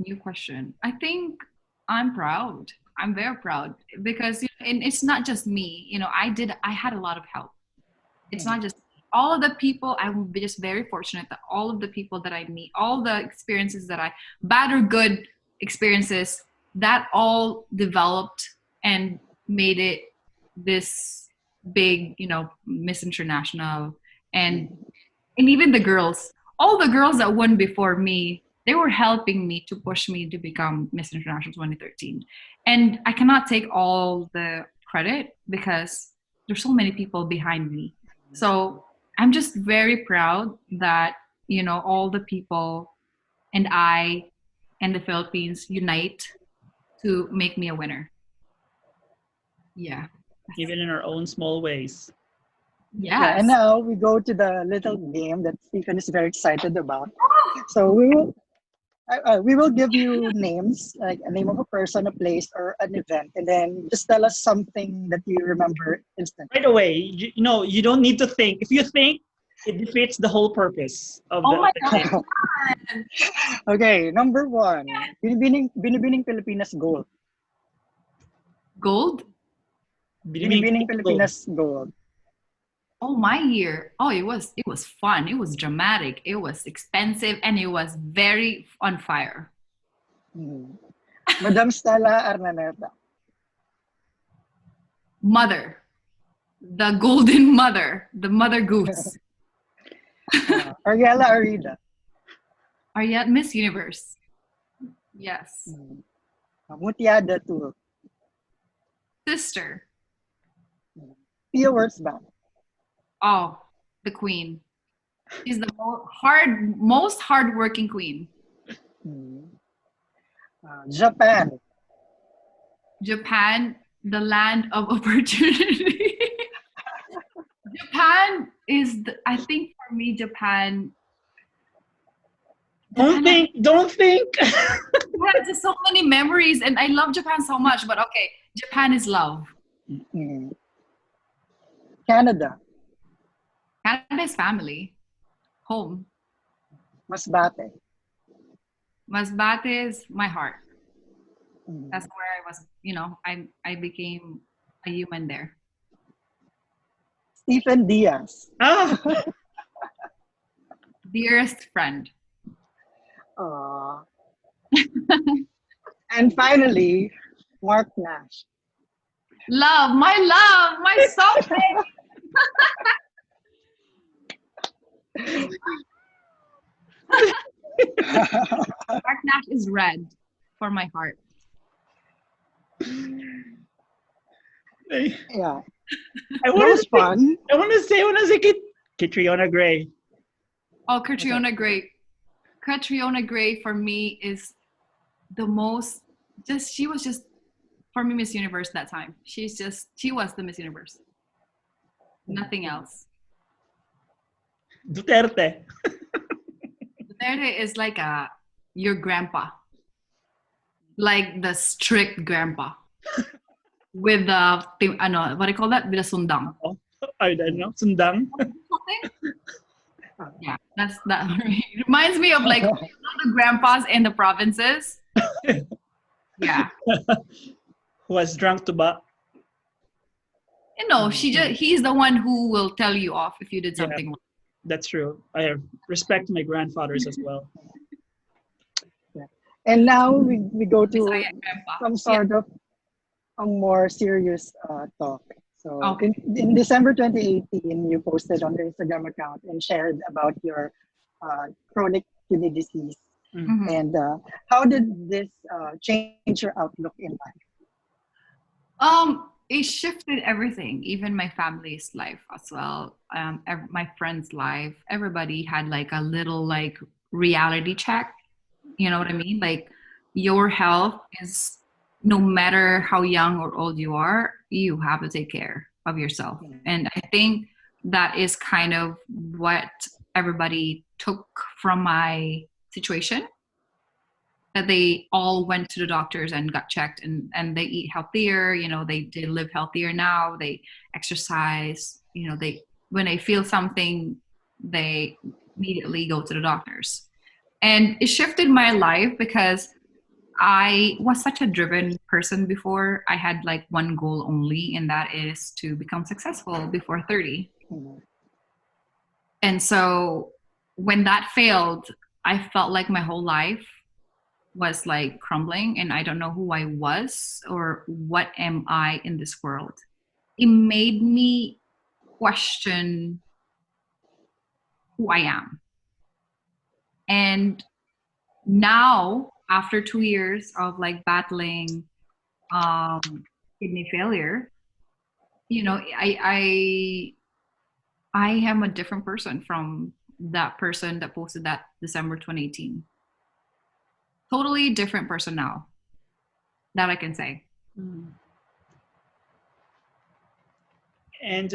[SPEAKER 4] new question. I think I'm proud. I'm very proud because and it's not just me. I had a lot of help. It's not just all of the people. I will be just very fortunate that all of the people that I meet, all the experiences that bad or good experiences, that all developed and made it this big, Miss International, and even the girls, all the girls that won before me, they were helping me to push me to become Miss International 2013. And I cannot take all the credit because there's so many people behind me. So I'm just very proud that, all the people and I and the Philippines unite to make me a winner. Yeah.
[SPEAKER 3] Even in our own small ways.
[SPEAKER 4] Yes.
[SPEAKER 1] Yeah, and now we go to the little game that Stephen is very excited about. So we will give you names, like a name of a person, a place, or an event, and then just tell us something that you remember instantly.
[SPEAKER 3] Right away, you don't need to think. If you think, it defeats the whole purpose of
[SPEAKER 4] my
[SPEAKER 3] the game.
[SPEAKER 4] God.
[SPEAKER 1] Okay, number 1, Binibining Pilipinas Gold.
[SPEAKER 4] Gold?
[SPEAKER 1] Binibining Pilipinas Gold.
[SPEAKER 4] Oh, my year. Oh, it was fun. It was dramatic. It was expensive, and it was very on fire.
[SPEAKER 1] Madam Stella Arnaneta.
[SPEAKER 4] Mother. The golden mother. The mother goose.
[SPEAKER 1] Ariela Arida.
[SPEAKER 4] Ariel, Miss Universe. Yes.
[SPEAKER 1] Mutiada Tour.
[SPEAKER 4] Sister.
[SPEAKER 1] Pia Wurzbach.
[SPEAKER 4] Oh, the queen. She's the most hardworking queen.
[SPEAKER 1] Japan.
[SPEAKER 4] Japan, the land of opportunity. Japan is, I think for me, Japan.
[SPEAKER 3] Don't think.
[SPEAKER 4] Yeah, just so many memories, and I love Japan so much. But okay, Japan is love.
[SPEAKER 1] Canada.
[SPEAKER 4] Canada is family, home.
[SPEAKER 1] Masbate.
[SPEAKER 4] Masbate is my heart.
[SPEAKER 1] Mm.
[SPEAKER 4] That's where I was, I became a human there.
[SPEAKER 1] Stephen Diaz.
[SPEAKER 3] Ah,
[SPEAKER 4] Dearest friend.
[SPEAKER 1] Aw. And finally, Mark Nash.
[SPEAKER 4] Love, my soulmate. Mark Nash is red for my heart.
[SPEAKER 1] Yeah,
[SPEAKER 3] I
[SPEAKER 1] that
[SPEAKER 3] want
[SPEAKER 1] was
[SPEAKER 3] to say,
[SPEAKER 1] fun.
[SPEAKER 3] I want to say Catriona Gray.
[SPEAKER 4] Oh, Catriona Gray. Catriona Gray for me is the most, she was just, for me, Miss Universe that time. She was the Miss Universe. Nothing else.
[SPEAKER 3] Duterte.
[SPEAKER 4] Duterte is like your grandpa. Like the strict grandpa. With the, what do you call that? With the sundang.
[SPEAKER 3] Oh, I don't know. Sundang.
[SPEAKER 4] Yeah, that reminds me of like all the grandpas in the provinces. Yeah.
[SPEAKER 3] Who was drunk to ba?
[SPEAKER 4] He's the one who will tell you off if you did something wrong.
[SPEAKER 3] That's true. I respect my grandfathers as well.
[SPEAKER 1] Yeah. And now we go to
[SPEAKER 4] Bisaya grandpa.
[SPEAKER 1] some sort of a more serious talk. So
[SPEAKER 4] Okay.
[SPEAKER 1] in December 2018, you posted on your Instagram account and shared about your chronic kidney disease.
[SPEAKER 4] Mhm.
[SPEAKER 1] And how did this change your outlook in life?
[SPEAKER 4] It shifted everything, even my family's life as well. My friend's life. Everybody had like a little like reality check. You know what I mean? Like your health is, no matter how young or old you are, you have to take care of yourself. And I think that is kind of what everybody took from my situation. That they all went to the doctors and got checked, and they eat healthier, they live healthier now, they exercise, when they feel something, they immediately go to the doctors. And it shifted my life because I was such a driven person before. I had like one goal only, and that is to become successful before 30. And so when that failed, I felt like my whole life was like crumbling, and I don't know who I was or what am I in this world. It made me question who I am. And now, after 2 years of like battling kidney failure, I am a different person from that person that posted that December 2018. Totally different person now. That I can say.
[SPEAKER 3] And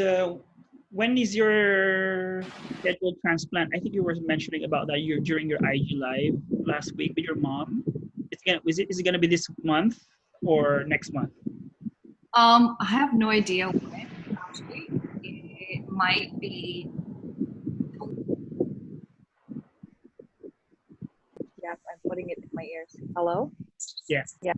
[SPEAKER 3] when is your scheduled transplant? I think you were mentioning about that during your IG live last week with your mom. Is it gonna be this month or next month?
[SPEAKER 4] I have no idea when. Actually, it might be.
[SPEAKER 2] Yes, I'm putting it in my ears. Hello?
[SPEAKER 3] Yes.
[SPEAKER 2] Yeah.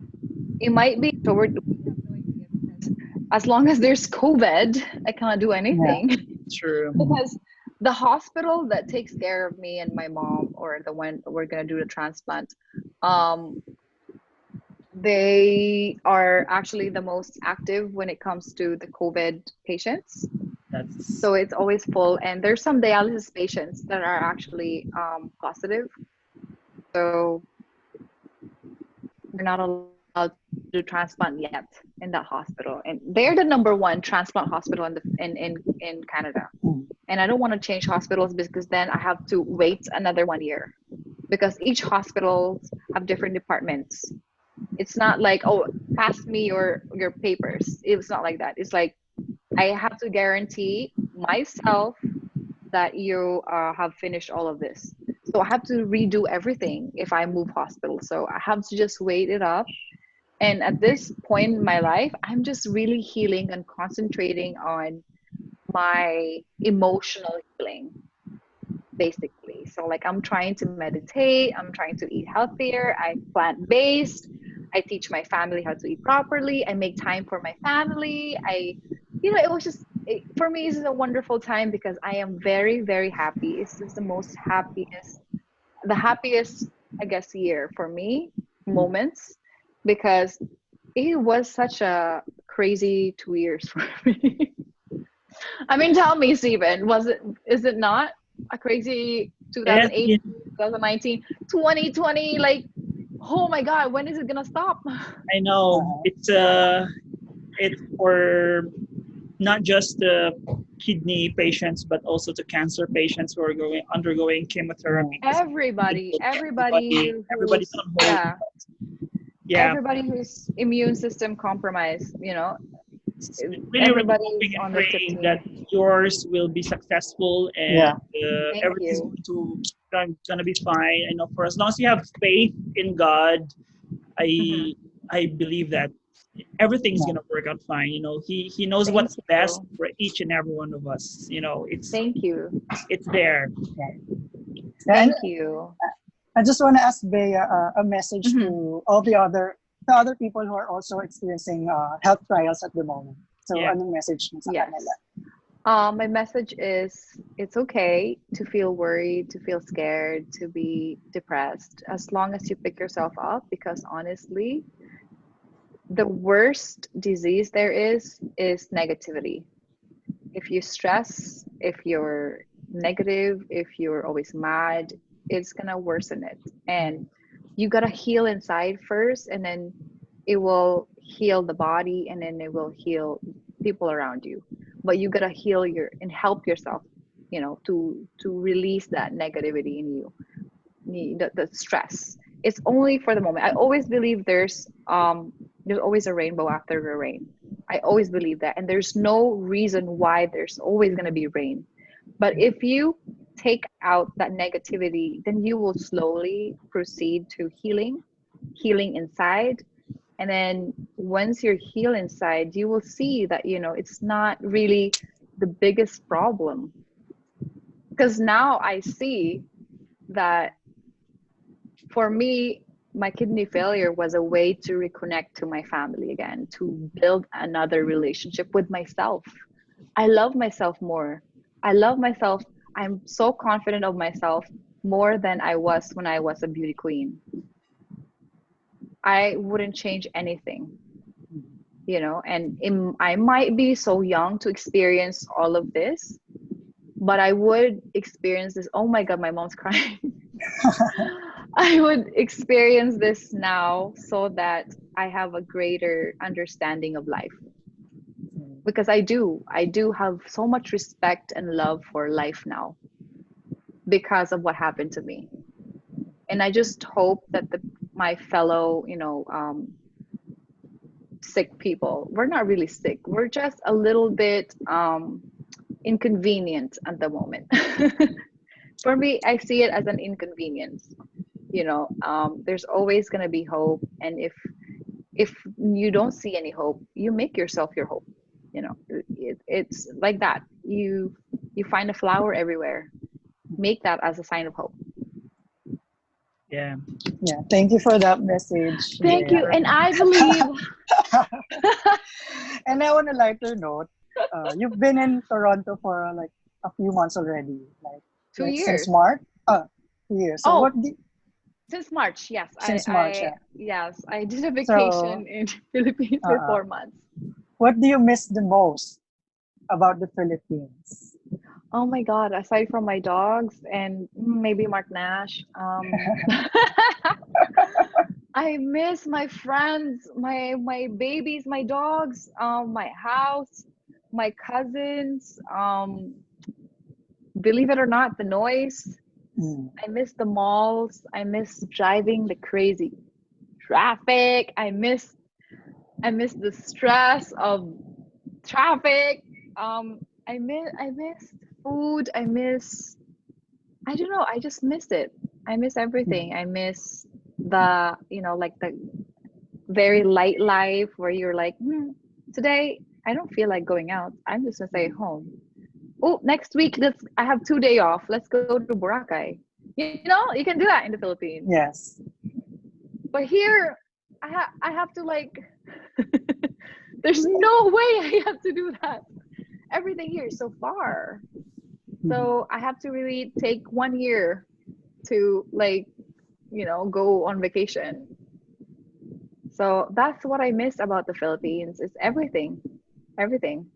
[SPEAKER 2] It might be toward, we have no idea, because as long as there's COVID, I can't do anything.
[SPEAKER 3] True.
[SPEAKER 2] Because the hospital that takes care of me and my mom, or the one we're gonna do the transplant, they are actually the most active when it comes to the COVID patients. So it's always full, and there's some dialysis patients that are actually positive. So we're not allowed to do transplant yet in that hospital, and they're the #1 transplant hospital in Canada. And I don't want to change hospitals, because then I have to wait another 1 year, because each hospital have different departments. It's not like, oh, pass me your papers. It's not like that. It's like I have to guarantee myself that you have finished all of this. So I have to redo everything if I move hospital. So I have to just wait it up. And at this point in my life, I'm just really healing and concentrating on my emotional healing, basically. So like I'm trying to meditate, I'm trying to eat healthier, I plant-based, I teach my family how to eat properly, I make time for my family. It was just for me, this is a wonderful time because I am very, very happy. It's just the happiest, I guess, year for me, moments, because it was such a crazy 2 years for me. I mean, tell me, Steven, is it not a crazy
[SPEAKER 3] It has
[SPEAKER 2] 2008,
[SPEAKER 3] been,
[SPEAKER 2] 2019, 2020? Like, oh my God, when is it gonna stop?
[SPEAKER 3] I know it's for not just the kidney patients, but also to cancer patients who are undergoing chemotherapy. Everybody's
[SPEAKER 2] Who's
[SPEAKER 3] on hold. Yeah,
[SPEAKER 2] everybody whose immune system compromised,
[SPEAKER 3] really, really
[SPEAKER 2] everybody's
[SPEAKER 3] hoping and
[SPEAKER 2] on the tip
[SPEAKER 3] praying that
[SPEAKER 2] team.
[SPEAKER 3] yours will be successful and
[SPEAKER 1] Yeah.
[SPEAKER 2] Thank
[SPEAKER 3] everything's
[SPEAKER 2] you.
[SPEAKER 3] gonna be fine. I know for as long as you have faith in God,
[SPEAKER 2] Mhm.
[SPEAKER 3] I believe that everything's
[SPEAKER 1] Yeah.
[SPEAKER 3] gonna work out fine. He knows
[SPEAKER 2] Thank
[SPEAKER 3] what's best
[SPEAKER 2] you.
[SPEAKER 3] for each and every one of us.
[SPEAKER 2] Thank you.
[SPEAKER 3] It's there.
[SPEAKER 1] And
[SPEAKER 2] Thank you.
[SPEAKER 1] I just want to ask Bea a message
[SPEAKER 2] Mhm.
[SPEAKER 1] to all the other people who are also experiencing health trials at the moment. So,
[SPEAKER 3] Yeah.
[SPEAKER 1] anong message mo sa
[SPEAKER 2] Yes.
[SPEAKER 1] kanila?
[SPEAKER 2] My message is it's okay to feel worried, to feel scared, to be depressed, as long as you pick yourself up, because honestly, the worst disease there is negativity. If you stress, if you're negative, if you're always mad, it's gonna worsen it. And you gotta heal inside first, and then it will heal the body, and then it will heal people around you. But you gotta heal and help yourself, to release that negativity in you, the stress. It's only for the moment. I always believe there's always a rainbow after the rain. I always believe that, and there's no reason why there's always going to be rain. But if you take out that negativity, then you will slowly proceed to healing inside. And then once you're healed inside, you will see that it's not really the biggest problem. Because now I see that for me, my kidney failure was a way to reconnect to my family again, to build another relationship with myself. I love myself more. I love myself. I'm so confident of myself more than I was when I was a beauty queen. I wouldn't change anything, and I might be so young to experience all of this, but I would experience this. Oh my God, my mom's crying. I would experience this now so that I have a greater understanding of life. Because I do have so much respect and love for life now because of what happened to me. And I just hope that my fellow, sick people, we're not really sick. We're just a little bit inconvenient at the moment. For me, I see it as an inconvenience. There's always going to be hope, and if you don't see any hope, you make yourself your hope. It's like that. You find a flower everywhere. Make that as a sign of hope.
[SPEAKER 3] Yeah.
[SPEAKER 1] Yeah, thank you for that message.
[SPEAKER 2] Thank
[SPEAKER 1] Bea.
[SPEAKER 2] you. And I believe
[SPEAKER 1] And I want a lighter note. You've been in Toronto for like a few months already, like
[SPEAKER 2] 2 years.
[SPEAKER 1] Since March. 2 years. So
[SPEAKER 2] Oh, since March, yes.
[SPEAKER 1] Since March, yeah.
[SPEAKER 2] Yes, I did a
[SPEAKER 1] So,
[SPEAKER 2] vacation in Philippines for 4 months.
[SPEAKER 1] what do you miss the most about the Philippines?
[SPEAKER 2] Oh my God, aside from my dogs and maybe Mark Nash, I miss my friends, my babies, my dogs, my house, my cousins, believe it or not, the noise. I miss the malls. I miss driving the crazy traffic. I miss the stress of traffic. I miss food. I don't know, I just miss it. I miss everything. I miss like the very light life where you're like, today I don't feel like going out. I'm just gonna stay home. Oh, next week I have 2 days off. Let's go to Boracay. You know, you can do that in the Philippines.
[SPEAKER 1] Yes.
[SPEAKER 2] But here, I have to like, there's no way I have to do that. Everything here is so far. So I have to really take 1 year to like, you know, go on vacation. So that's what I miss about the Philippines. It's everything. Everything.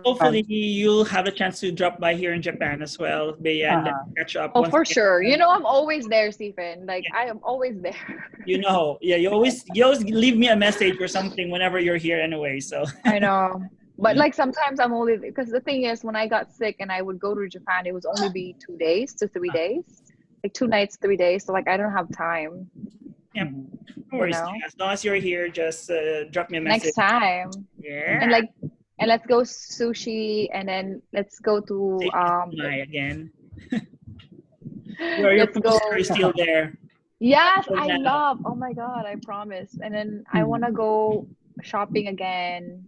[SPEAKER 3] Hopefully you'll have a chance to drop by here in Japan as well, Bea, and then catch up.
[SPEAKER 2] Oh, for sure. You know, I'm always there, Stephen. Like, I am always there.
[SPEAKER 3] You know, yeah, you always leave me a message or something whenever you're here anyway. So
[SPEAKER 2] I know. But like sometimes I'm only, because the thing is, when I got sick and I would go to Japan, it would only be 2 days to 3 days, like 2 nights, 3 days. So like I don't have time.
[SPEAKER 3] Yeah, no worries. As long as you're here, just drop me a message.
[SPEAKER 2] Next time.
[SPEAKER 3] Yeah.
[SPEAKER 2] And let's go sushi, and then let's go to
[SPEAKER 3] again. Your poster is still there.
[SPEAKER 2] Yes, I love. Oh my God, I promise. And then I want to go shopping again.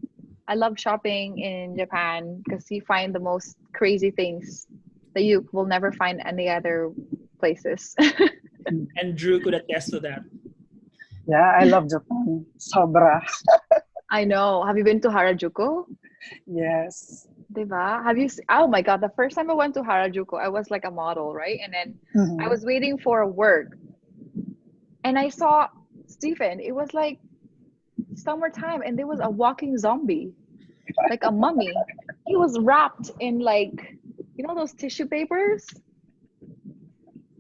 [SPEAKER 2] I love shopping in Japan because you find the most crazy things that you will never find any other places.
[SPEAKER 3] And Drew could attest to that.
[SPEAKER 1] Yeah, I love Japan. Sobra.
[SPEAKER 2] I know. Have you been to Harajuku?
[SPEAKER 1] Yes.
[SPEAKER 2] Diba? Have you? Oh my God! The first time I went to Harajuku, I was like a model, right? And then I was waiting for work, and I saw Stephen. It was like summertime, and there was a walking zombie, like a mummy. He was wrapped in like, you know, those tissue papers.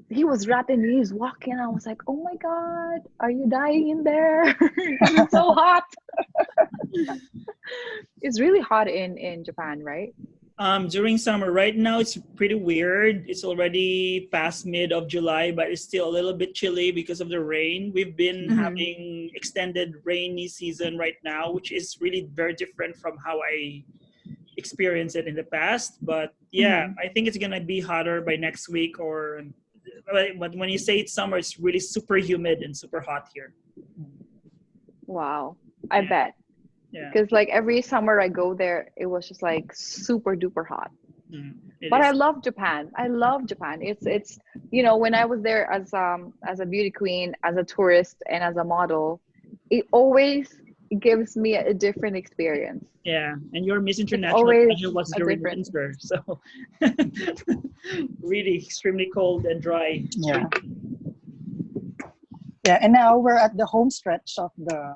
[SPEAKER 2] He was wrapped and he was walking. I was like, oh my God, are you dying in there? It's so hot. It's really hot in Japan, right?
[SPEAKER 3] During summer. Right now it's pretty weird. It's already past mid of July, but it's still a little bit chilly because of the rain. We've been having extended rainy season right now, which is really very different from how I experienced it in the past. But yeah, I think it's gonna be hotter by next week. But when you say it's summer, it's really super humid and super hot here.
[SPEAKER 2] Wow, I bet.
[SPEAKER 3] Yeah.
[SPEAKER 2] Because like every summer I go there, it was just like super duper hot. But I love Japan. I love Japan. It's you know, when I was there as a beauty queen, as a tourist, and as a model, it always gives me a different experience.
[SPEAKER 3] Yeah, and your Miss International pageant was during winter, so really extremely cold and dry.
[SPEAKER 1] Yeah. Yeah, and now we're at the home stretch of the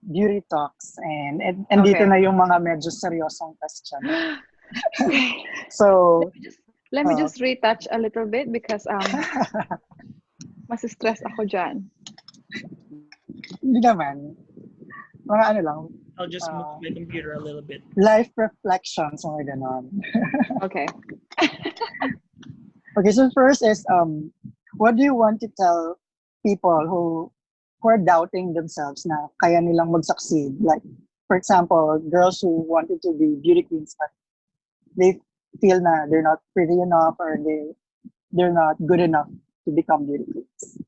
[SPEAKER 1] beauty talks, and dito na yung mga medyo seryosong question. So
[SPEAKER 2] let me just retouch a little bit because mas stress ako dyan.
[SPEAKER 1] Hindi naman. Mga ano lang.
[SPEAKER 3] I'll just move my computer a little bit.
[SPEAKER 1] Life reflections, mga ganon.
[SPEAKER 2] Okay.
[SPEAKER 1] Okay, so first is what do you want to tell people who are doubting themselves na kaya nilang mag-succeed? Like, for example, girls who wanted to be beauty queens but they feel na they're not pretty enough or they're not good enough to become beauty queens.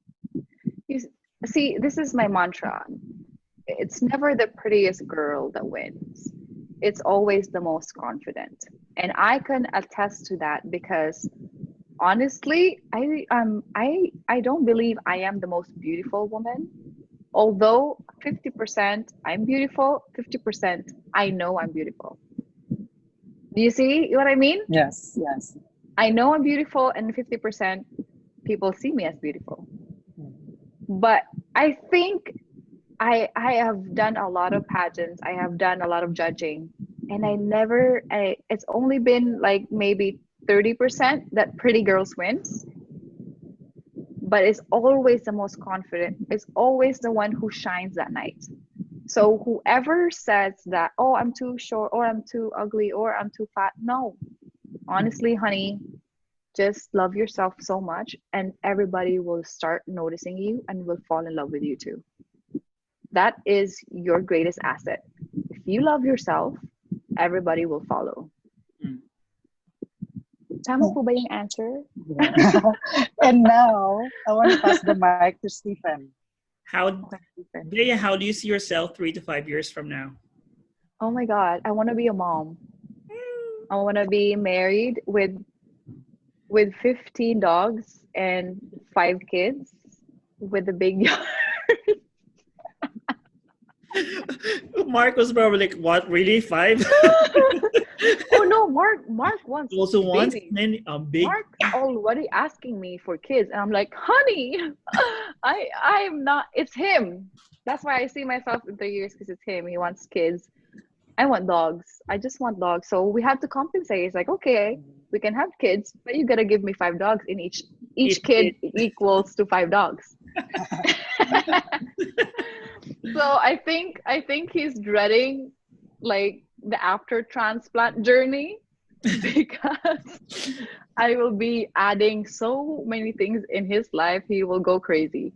[SPEAKER 2] You see, this is my mantra. It's never the prettiest girl that wins. It's always the most confident. And I can attest to that because honestly, I don't believe I am the most beautiful woman. Although 50% I'm beautiful, 50% I know I'm beautiful. Do you see what I mean?
[SPEAKER 1] Yes, yes.
[SPEAKER 2] I know I'm beautiful, and 50% people see me as beautiful. But I think I have done a lot of pageants. I have done a lot of judging, and it's only been like maybe 30% that pretty girls wins. But it's always the most confident. It's always the one who shines that night. So whoever says that, oh, I'm too short, or I'm too ugly, or I'm too fat, no. Honestly, honey, just love yourself so much, and everybody will start noticing you and will fall in love with you too. That is your greatest asset. If you love yourself, everybody will follow. Tama po ba yung answer?
[SPEAKER 1] And now, I want to pass the mic to Stephen.
[SPEAKER 3] Bea, how do you see yourself 3 to 5 years from now?
[SPEAKER 2] Oh my God, I want to be a mom. I want to be married with 15 dogs and 5 kids with a big yard.
[SPEAKER 3] Mark was probably like, what, really? 5?
[SPEAKER 2] Oh no, Mark wants
[SPEAKER 3] Also wants
[SPEAKER 2] babies.
[SPEAKER 3] many big.
[SPEAKER 2] Mark's already asking me for kids, and I'm like, honey, I'm not. It's him. That's why I see myself in 3 years, because it's him. He wants kids. I want dogs. I just want dogs. So we have to compensate. It's like, okay, we can have kids, but you gotta give me 5 dogs in each kid equals to 5 dogs. So I think he's dreading like the after transplant journey, because I will be adding so many things in his life. He will go crazy.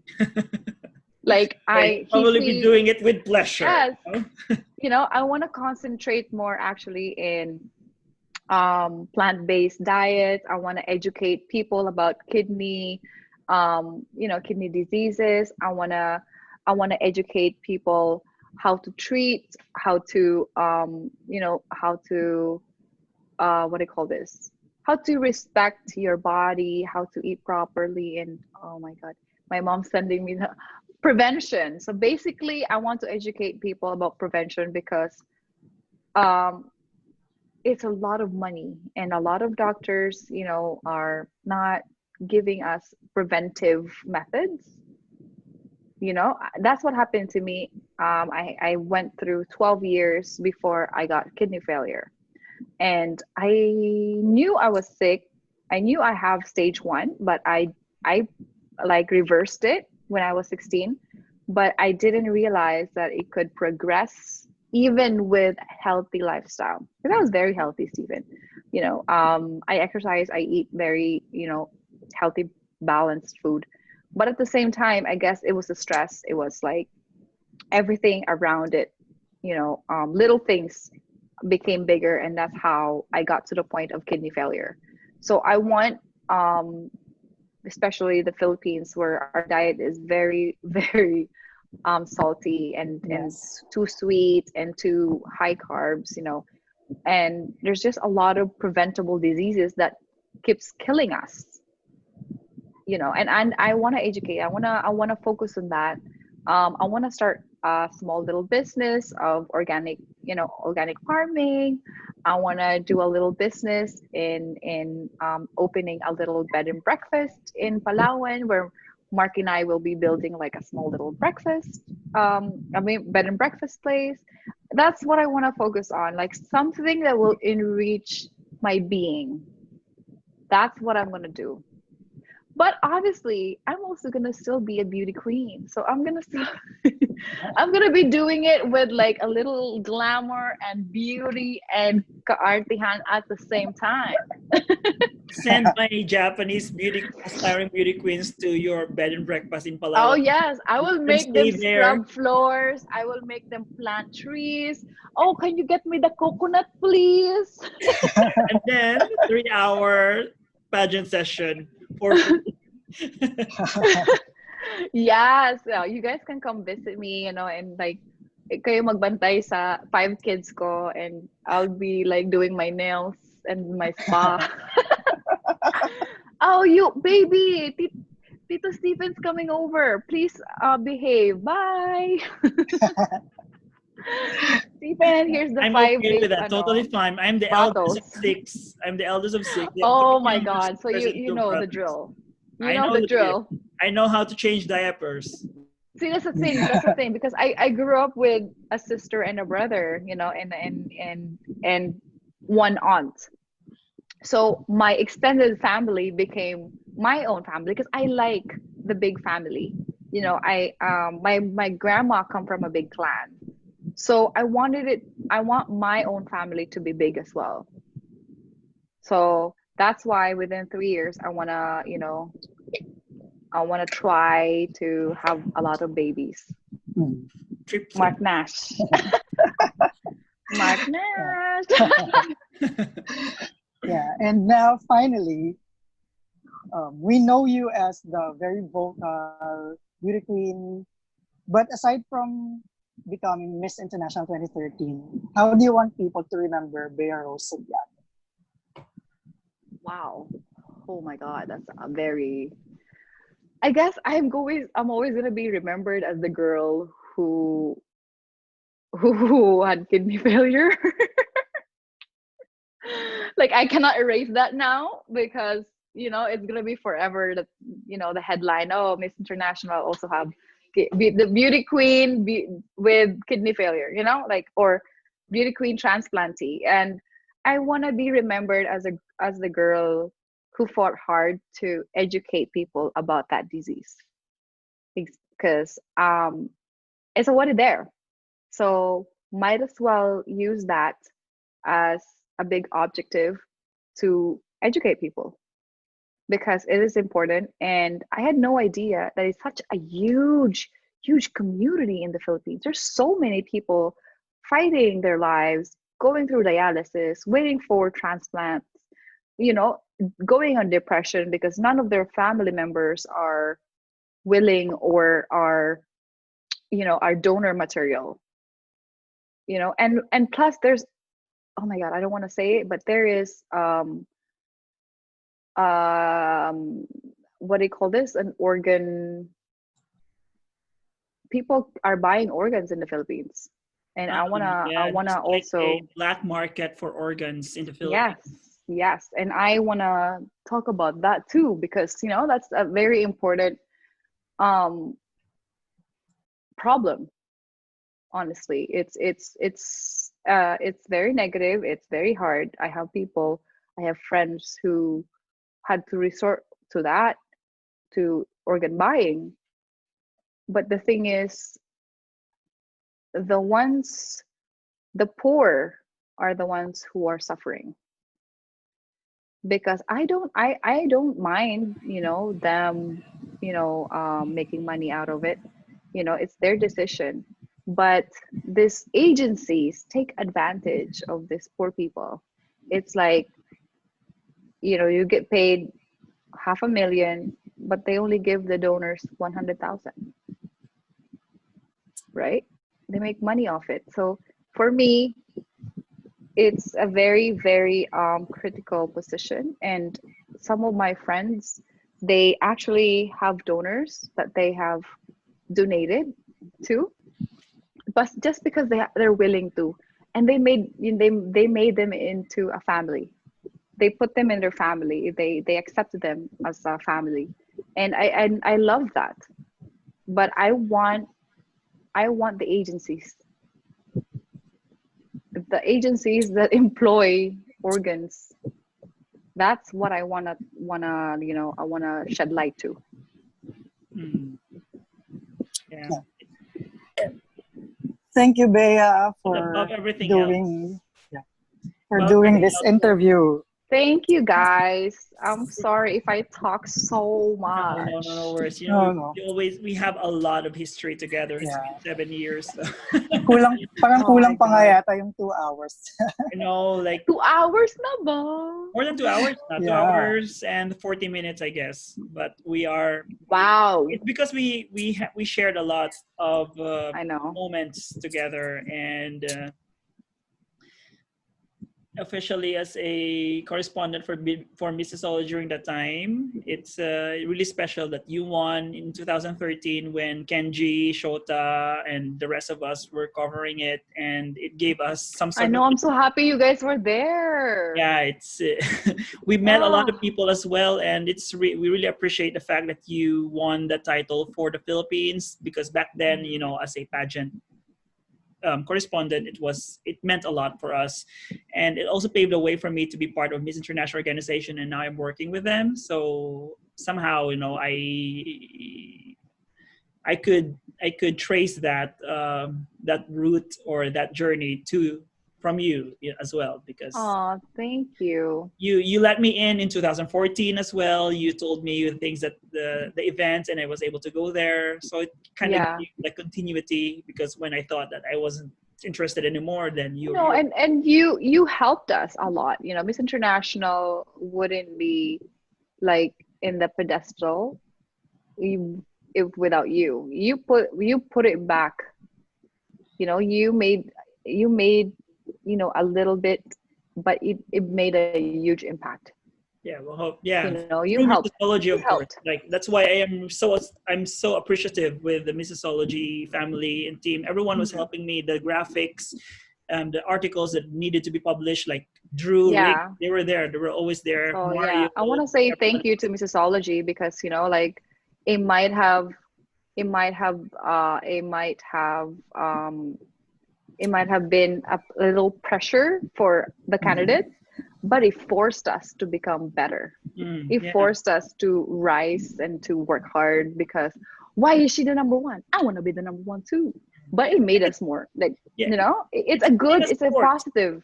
[SPEAKER 2] Like
[SPEAKER 3] I probably be doing it with pleasure.
[SPEAKER 2] Yes.
[SPEAKER 3] You know?
[SPEAKER 2] I want to concentrate more actually in plant-based diet. I want to educate people about kidney diseases. I want to educate people how to treat, how to what do you call this? How to respect your body, how to eat properly, and oh my God, my mom's sending me the prevention. So basically, I want to educate people about prevention, because um, it's a lot of money, and a lot of doctors, are not giving us preventive methods. That's what happened to me. I went through 12 years before I got kidney failure, and I knew I was sick. I knew I have stage 1, but I like reversed it when I was 16, but I didn't realize that it could progress even with healthy lifestyle, because I was very healthy, Stephen. I exercise, I eat very, healthy, balanced food. But at the same time, I guess it was the stress. It was like everything around it, little things became bigger, and that's how I got to the point of kidney failure. So I want, especially the Philippines, where our diet is very, very salty and too sweet and too high carbs, and there's just a lot of preventable diseases that keeps killing us, and I want to educate. I want to focus on that. I want to start a small little business of organic farming. I want to do a little business in opening a little bed and breakfast in Palawan, where Mark and I will be building like a small little bed and breakfast place. That's what I want to focus on, like something that will enrich my being. That's what I'm going to do. But obviously, I'm also gonna still be a beauty queen. So I'm gonna still I'm gonna be doing it with like a little glamour and beauty and kaartihan at the same time.
[SPEAKER 3] Send my Japanese aspiring beauty queens to your bed and breakfast in Palawan.
[SPEAKER 2] Oh yes, I will make them scrub floors. I will make them plant trees. Oh, can you get me the coconut, please?
[SPEAKER 3] And then 3-hour pageant session.
[SPEAKER 2] Yes, you guys can come visit me, and like kayo magbantay sa 5 kids ko, and I'll be like doing my nails and my spa. Oh, you baby, Tito Stephen's coming over. Please behave. Bye. Stephen, here's the
[SPEAKER 3] I'm
[SPEAKER 2] 5
[SPEAKER 3] okay with that. Totally fine. I'm the eldest of 6. I'm the eldest of 6.
[SPEAKER 2] Oh my God. So you know the drill. You know the drill.
[SPEAKER 3] I know how to change diapers.
[SPEAKER 2] See, that's the thing. That's the thing, because I grew up with a sister and a brother, and one aunt. So my extended family became my own family, because I like the big family. My grandma come from a big clan. So I want my own family to be big as well. So that's why within 3 years, I want to try to have a lot of babies. Mark Nash. Mark Nash.
[SPEAKER 1] Yeah, and now finally, we know you as the very vocal beauty queen. But aside from becoming Miss International 2013, how do you want people to remember Bea Rose Santiago?
[SPEAKER 2] Wow. Oh my God, that's a very. I guess I'm always gonna be remembered as the girl who had kidney failure. Like I cannot erase that now because it's gonna be forever. That the headline. Oh, Miss International also have the beauty queen with kidney failure. Like or beauty queen transplantee, and I want to be remembered as the girl who fought hard to educate people about that disease because it's already there. So might as well use that as a big objective to educate people because it is important. And I had no idea that it's such a huge community in the Philippines. There's so many people fighting their lives, going through dialysis, waiting for transplants, you know, going on depression because none of their family members are willing or are donor material, and plus there's, oh my God, I don't want to say it, but there is um what do you call this, an organ, people are buying organs in the Philippines, and I
[SPEAKER 3] Yeah,
[SPEAKER 2] wanna
[SPEAKER 3] there's like
[SPEAKER 2] also,
[SPEAKER 3] a black market for organs in the
[SPEAKER 2] yes,
[SPEAKER 3] Philippines.
[SPEAKER 2] yes, and I wanna talk about that too because that's a very important um problem. Honestly, it's very negative, it's very hard. I have friends who had to resort to that, to organ buying. But the thing is, the ones, the poor are the ones who are suffering because I don't mind, them, making money out of it. It's their decision. But these agencies take advantage of these poor people. It's like, you get paid 500,000, but they only give the donors 100,000, right? They make money off it. So for me, it's a very, very critical position. And some of my friends, they actually have donors that they have donated to, but just because they're willing to, and they made them into a family. They put them in their family. They accepted them as a family, and I love that. But I want the agencies that employ organs. That's what I wanna shed light to.
[SPEAKER 3] Mm, yeah.
[SPEAKER 1] Yeah. Thank you, Bea,
[SPEAKER 3] Above
[SPEAKER 1] for
[SPEAKER 3] everything else.
[SPEAKER 1] doing yeah, for
[SPEAKER 3] Above
[SPEAKER 1] doing
[SPEAKER 3] everything
[SPEAKER 1] this
[SPEAKER 3] else.
[SPEAKER 1] interview.
[SPEAKER 2] Thank you guys. I'm sorry if I talk so
[SPEAKER 3] No
[SPEAKER 2] much.
[SPEAKER 3] worries.
[SPEAKER 1] No.
[SPEAKER 3] We have a lot of history together. It's
[SPEAKER 1] Yeah.
[SPEAKER 3] been 7 years. So.
[SPEAKER 1] Parang
[SPEAKER 2] Oh my
[SPEAKER 1] kulang pa nga
[SPEAKER 2] God.
[SPEAKER 1] yata yung 2 hours.
[SPEAKER 3] Like
[SPEAKER 2] 2 hours na ba?
[SPEAKER 3] more than 2 hours,
[SPEAKER 1] Yeah.
[SPEAKER 3] 2 hours and 40 minutes, I guess. But we are.
[SPEAKER 2] Wow.
[SPEAKER 3] It's because we shared a lot of
[SPEAKER 2] I know.
[SPEAKER 3] moments together, and officially as a correspondent for Missosology during that time. It's really special that you won in 2013 when Kenji, Shota, and the rest of us were covering it, and it gave us some
[SPEAKER 2] I
[SPEAKER 3] sort of,
[SPEAKER 2] know. I'm so happy you guys were there.
[SPEAKER 3] yeah. It's we met a lot
[SPEAKER 2] Oh,
[SPEAKER 3] of people as well, and we really appreciate the fact that you won the title for the Philippines because back then, as a pageant correspondent, it meant a lot for us, and it also paved the way for me to be part of Miss International organization, and now I'm working with them. So somehow, I could trace that route or that journey from you as well, because
[SPEAKER 2] oh, thank you.
[SPEAKER 3] you let me in 2014 as well. You told me the things that the events, and I was able to go there. So it kind of
[SPEAKER 2] Yeah.
[SPEAKER 3] gave like continuity, because when I thought that I wasn't interested anymore, then
[SPEAKER 2] No,
[SPEAKER 3] you
[SPEAKER 2] and you helped us a lot. Miss International wouldn't be like in the pedestal if without you. You put it back. You made a little bit, but it made a huge impact.
[SPEAKER 3] Yeah, well, hope, yeah.
[SPEAKER 2] You know, you
[SPEAKER 3] Through
[SPEAKER 2] helped.
[SPEAKER 3] Missosology,
[SPEAKER 2] You
[SPEAKER 3] of course.
[SPEAKER 2] helped.
[SPEAKER 3] Like that's why I'm so appreciative with the Missosology family and team. Everyone was helping me. The graphics and the articles that needed to be published, like Drew, Rick,
[SPEAKER 2] Yeah.
[SPEAKER 3] they were there. They were always there.
[SPEAKER 2] So
[SPEAKER 3] Mario,
[SPEAKER 2] yeah, I want to say
[SPEAKER 3] everyone.
[SPEAKER 2] thank you to Missosology because you know, like it might have, it might have, it might have, it might have been a little pressure for the candidates, but it forced us to become better. It
[SPEAKER 3] Yeah.
[SPEAKER 2] forced us to rise and to work hard because why is she the number one? I want to be the number one too. But it made us more like,
[SPEAKER 3] Yeah.
[SPEAKER 2] you know, it's a good, it's a
[SPEAKER 3] sport.
[SPEAKER 2] positive,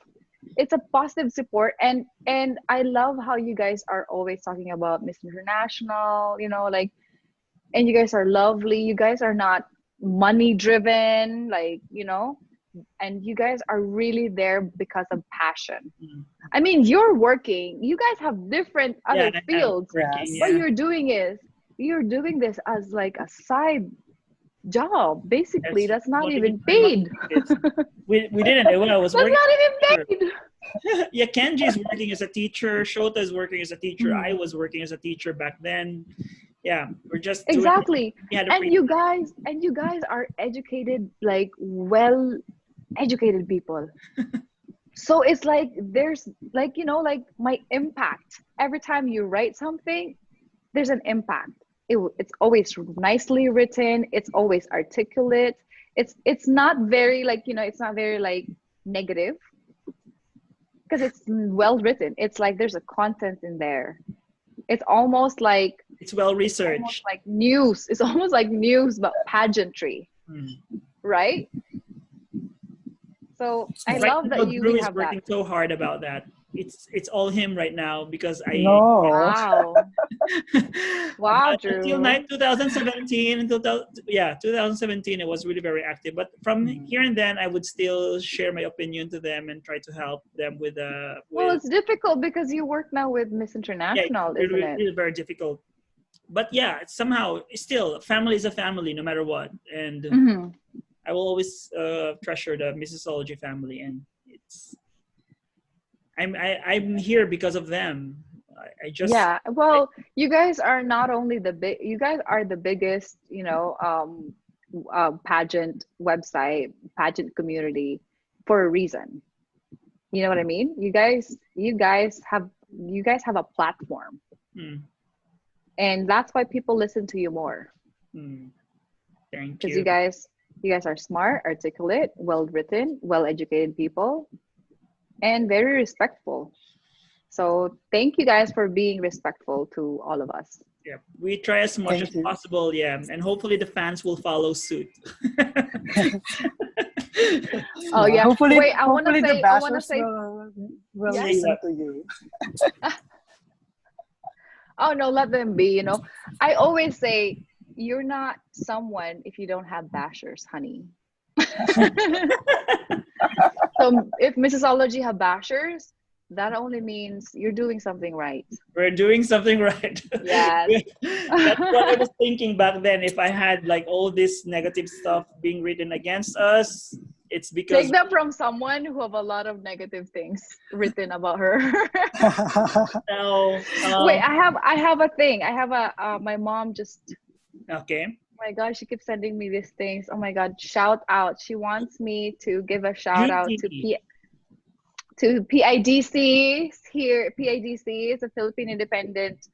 [SPEAKER 2] it's a positive support. And I love how you guys are always talking about Miss International, you know, like, and you guys are lovely. You guys are not money driven, like, you know, and you guys are really there because of passion. I mean, you're working, you guys have different other fields. What you're doing this as like a side job, basically. That's not even paid.
[SPEAKER 3] We didn't. When I was
[SPEAKER 2] That's
[SPEAKER 3] working,
[SPEAKER 2] not even paid.
[SPEAKER 3] yeah, Kenji is working as a teacher. Shota is working as a teacher. I was working as a teacher back then. Yeah, we're just
[SPEAKER 2] exactly.
[SPEAKER 3] Doing,
[SPEAKER 2] and you guys are educated, like well educated people. So it's like there's like, you know, like my impact every time you write something, there's an impact. It's always nicely written, it's always articulate, it's not very like, you know, it's not very like negative because it's well written. It's like there's a content in there. It's almost like
[SPEAKER 3] it's well researched,
[SPEAKER 2] almost like news. It's almost like news but pageantry, right? So I love that you
[SPEAKER 3] Drew is
[SPEAKER 2] have
[SPEAKER 3] working
[SPEAKER 2] that.
[SPEAKER 3] so hard about that. It's all him right now because I
[SPEAKER 2] wow wow Drew.
[SPEAKER 3] Until 2017 2017 it was really very active, but from here and then I would still share my opinion to them and try to help them with
[SPEAKER 2] well, it's difficult because you work now with Miss International, isn't
[SPEAKER 3] really,
[SPEAKER 2] it?
[SPEAKER 3] really very difficult, but yeah, somehow still family is a family no matter what, and I will always treasure the Missosology family, and I'm here because of them. I just
[SPEAKER 2] well, you guys are not only you guys are the biggest, you know, pageant website, pageant community for a reason. You know what I mean? You guys have a platform, and that's why people listen to you more.
[SPEAKER 3] Thank you.
[SPEAKER 2] Because you guys are smart, articulate, well written, well educated people, and very respectful. So thank you guys for being respectful to all of us.
[SPEAKER 3] Yeah, we try as much as possible. Yeah, and hopefully the fans will follow suit.
[SPEAKER 2] Oh yeah.
[SPEAKER 1] Hopefully,
[SPEAKER 2] wait, I want to say
[SPEAKER 1] will listen to you.
[SPEAKER 2] Oh no, let them be. You know, I always say you're not someone if you don't have bashers, honey. So if Missosology have bashers, that only means you're doing something right.
[SPEAKER 3] We're doing something right.
[SPEAKER 2] Yes.
[SPEAKER 3] That's what I was thinking back then. If I had like all this negative stuff being written against us, it's because
[SPEAKER 2] take them from someone who have a lot of negative things written about her.
[SPEAKER 3] No,
[SPEAKER 2] wait, I have a thing. I have a my mom just.
[SPEAKER 3] Okay.
[SPEAKER 2] Oh my God, she keeps sending me these things. Oh my God, shout out. She wants me to give a shout out to PIDC here. PIDC is a Philippine Independent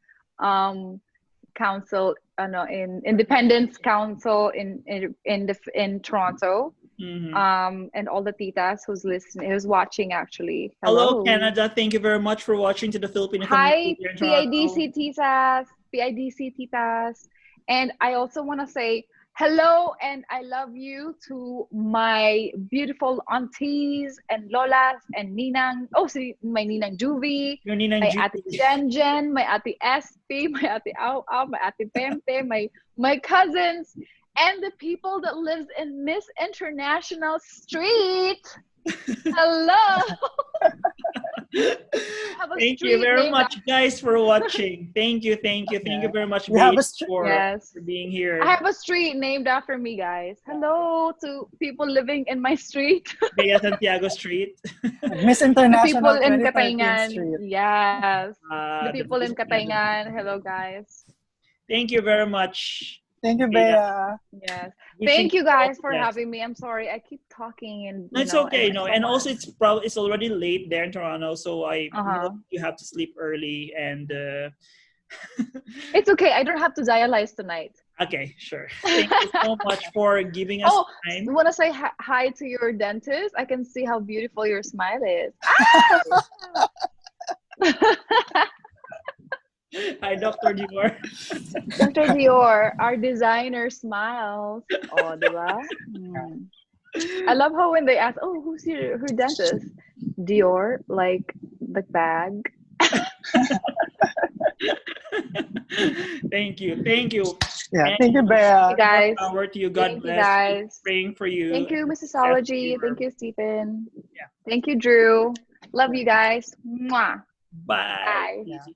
[SPEAKER 2] Council, in Independence Council in Toronto. And all the titas who's listening, who's watching actually.
[SPEAKER 3] Hello Canada, thank you very much for watching to the Filipino community here in Toronto.
[SPEAKER 2] PIDC titas. And I also want to say hello and I love you to my beautiful aunties and lolas and ninang. Oh, so my ninang Juvie, my ate Jen, my ate SP, my ate Au Au, my ate Pempe, my cousins, and the people that lives in Miss International Street. Hello. have a
[SPEAKER 3] Thank you
[SPEAKER 2] street
[SPEAKER 3] very
[SPEAKER 2] named
[SPEAKER 3] much, guys, for watching. Thank you very much,
[SPEAKER 1] We have
[SPEAKER 3] Bea,
[SPEAKER 1] a
[SPEAKER 3] for being here.
[SPEAKER 2] I have a street named after me, guys. Hello to people living in my street.
[SPEAKER 3] Bea Santiago Street.
[SPEAKER 1] Miss
[SPEAKER 2] The
[SPEAKER 1] International
[SPEAKER 2] people in
[SPEAKER 1] 2013
[SPEAKER 2] Katayngan.
[SPEAKER 1] Street.
[SPEAKER 2] Yes. The
[SPEAKER 3] The
[SPEAKER 2] people in
[SPEAKER 3] Bea Santiago.
[SPEAKER 2] Katayngan. Hello, guys.
[SPEAKER 3] Thank you very much.
[SPEAKER 1] Thank you,
[SPEAKER 3] Bea.
[SPEAKER 1] Bea.
[SPEAKER 2] Yes.
[SPEAKER 3] Wishing
[SPEAKER 2] Thank you
[SPEAKER 3] all
[SPEAKER 2] guys
[SPEAKER 3] the
[SPEAKER 2] for
[SPEAKER 3] best.
[SPEAKER 2] having me. I'm sorry. I keep talking and
[SPEAKER 3] No, it's
[SPEAKER 2] know,
[SPEAKER 3] okay,
[SPEAKER 2] and
[SPEAKER 3] no,
[SPEAKER 2] so
[SPEAKER 3] and
[SPEAKER 2] much.
[SPEAKER 3] also it's already late there in Toronto, so I know you have to sleep early and.
[SPEAKER 2] It's okay. I don't have to dialyze tonight.
[SPEAKER 3] Okay, sure. Thank you so much for giving us time.
[SPEAKER 2] You want to say hi to your dentist? I can see how beautiful your smile is.
[SPEAKER 3] Hi, Dr. Dior.
[SPEAKER 2] Dr. Dior, our designer smiles. Oh, diba? I love how when they ask, "Oh, who's your dentist?" Dior, like the bag.
[SPEAKER 3] Thank you.
[SPEAKER 1] Yeah, thank you, Bea.
[SPEAKER 2] Guys,
[SPEAKER 3] power to you. God bless.
[SPEAKER 2] Guys.
[SPEAKER 3] Praying for you.
[SPEAKER 2] Thank you, Missosology. Thank you, Stephen.
[SPEAKER 3] Yeah.
[SPEAKER 2] Thank you, Drew. Love you guys. Mwah.
[SPEAKER 3] Bye.
[SPEAKER 2] Bye.